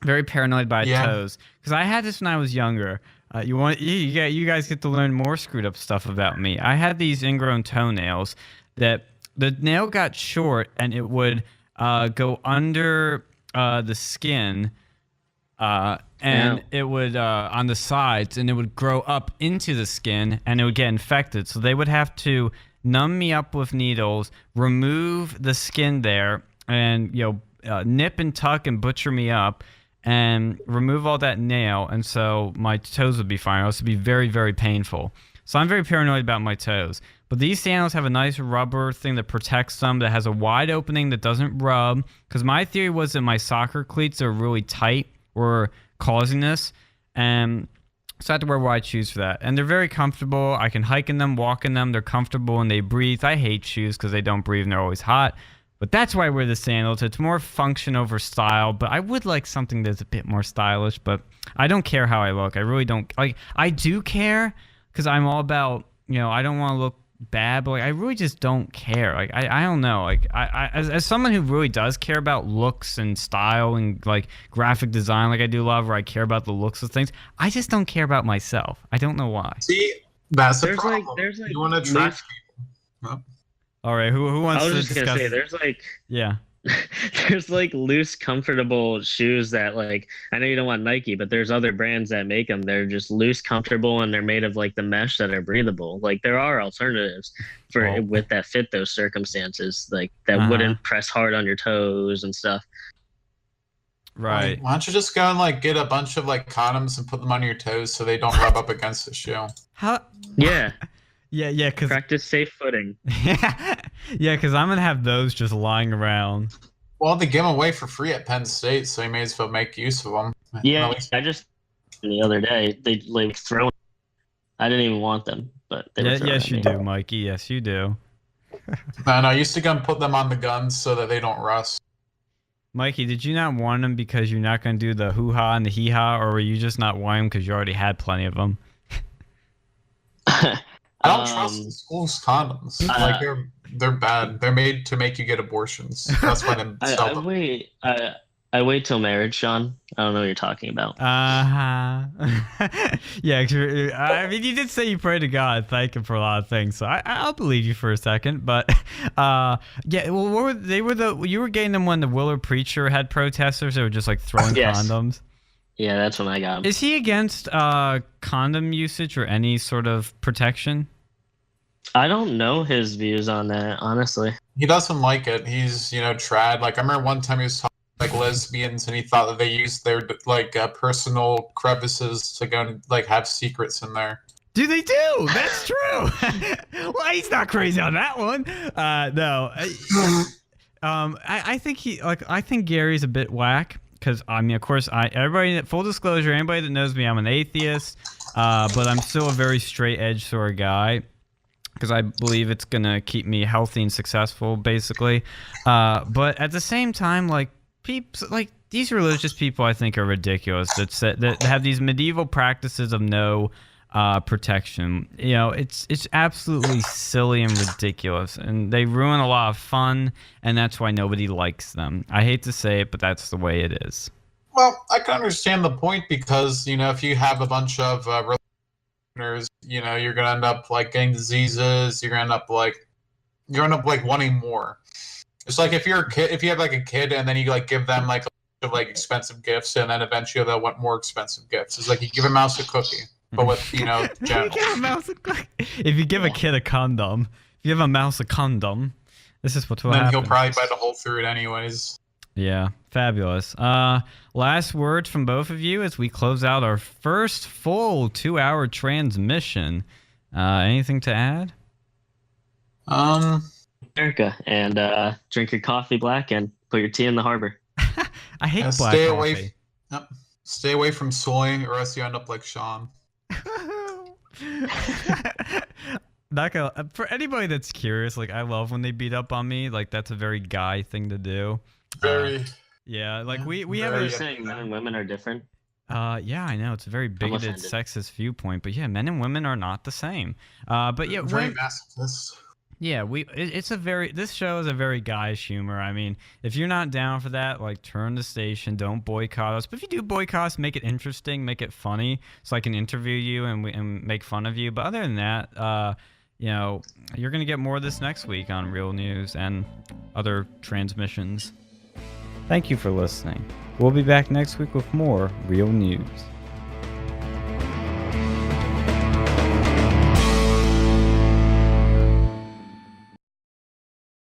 very paranoid by toes. Because I had this when I was younger. You guys get to learn more screwed up stuff about me. I had these ingrown toenails that the nail got short and it would go under the skin, and it would on the sides, and it would grow up into the skin, and it would get infected. So they would have to numb me up with needles, remove the skin there, and nip and tuck and butcher me up, and remove all that nail, and so my toes would be fine. It would be very, very painful. So I'm very paranoid about my toes. But these sandals have a nice rubber thing that protects them, that has a wide opening that doesn't rub. Because my theory was that my soccer cleats are really tight or causing this. And so I have to wear wide shoes for that. And they're very comfortable. I can hike in them, walk in them. They're comfortable and they breathe. I hate shoes because they don't breathe and they're always hot. But that's why I wear the sandals. It's more function over style. But I would like something that's a bit more stylish. But I don't care how I look. I really don't. Like, I do care because I'm all about, I don't want to look bad, but I really just don't care. Like, I don't know. Like, I as someone who really does care about looks and style and like graphic design, like I do a lot, where I care about the looks of things, I just don't care about myself. I don't know why. See, that's the problem. You want to attract people. All right, who wants to discuss? I was just gonna say, there's like loose, comfortable shoes that, like, I know you don't want Nike, but there's other brands that make them. They're just loose, comfortable, and they're made of like the mesh that are breathable. Like, there are alternatives with that fit those circumstances, like that wouldn't press hard on your toes and stuff. Right. Why don't you just go and like get a bunch of like condoms and put them on your toes so they don't rub up against the shoe? How? Yeah. Yeah, because Practice safe footing. yeah, because I'm gonna have those just lying around. Well, they give them away for free at Penn State, so you may as well make use of them. Yeah, At least- I just the other day they like throw. I didn't even want them, but they were Yeah, throwing yes, at you me. do, Mikey. Yes, you do. And I used to go and put them on the guns so that they don't rust. Mikey, did you not want them because you're not gonna do the hoo-ha and the hee-ha, or were you just not wanting them because you already had plenty of them? I don't trust the school's condoms. Like they're bad. They're made to make you get abortions. That's why they sell them. I wait till marriage, Sean. I don't know what you're talking about. Yeah, I mean, you did say you pray to God, thank Him for a lot of things, so I'll believe you for a second. But yeah, well, you were getting them when the Willard preacher had protesters that were just like throwing condoms. Yeah, that's when I got him. Is he against condom usage or any sort of protection? I don't know his views on that, honestly. He doesn't like it. He's trad. Like I remember one time he was talking like lesbians, and he thought that they used their like personal crevices to go and like have secrets in there. Do they do? That's true. Well, he's not crazy on that one. No. I think I think Gary's a bit whack because I mean, of course, full disclosure, anybody that knows me, I'm an atheist, but I'm still a very straight edge sort of guy because I believe it's gonna keep me healthy and successful, basically. But at the same time, like these religious people, I think, are ridiculous. That have these medieval practices of no protection. It's absolutely silly and ridiculous, and they ruin a lot of fun, and that's why nobody likes them. I hate to say it, but that's the way it is. Well, I can understand the point because if you have a bunch of listeners, you're gonna end up like getting diseases. You're gonna end up like wanting more. It's like if you're a kid, if you have like a kid and then you like give them like a bunch of like expensive gifts, and then eventually they'll want more expensive gifts. It's like you give a mouse a cookie, but with genitals. If you give a kid a condom, if you give a mouse a condom, this is what will happen. Then he'll probably bite a hole through it anyways. Yeah, fabulous. Last words from both of you as we close out our first full 2-hour transmission. Anything to add? America, and drink your coffee black and put your tea in the harbor. I hate black stay coffee. Stay away from soy, or else you end up like Sean. For anybody that's curious, like I love when they beat up on me. Like that's a very guy thing to do. Very. Yeah, like we have. Are you saying men and women are different? Yeah, I know it's a very bigoted, sexist viewpoint, but yeah, men and women are not the same. But yeah, very masochist. Yeah, this show is a very guyish humor. I mean, if you're not down for that, like turn the station, don't boycott us. But if you do boycott us, make it interesting, make it funny, so I can interview you and make fun of you. But other than that, you're gonna get more of this next week on Real News and other transmissions. Thank you for listening. We'll be back next week with more Real News.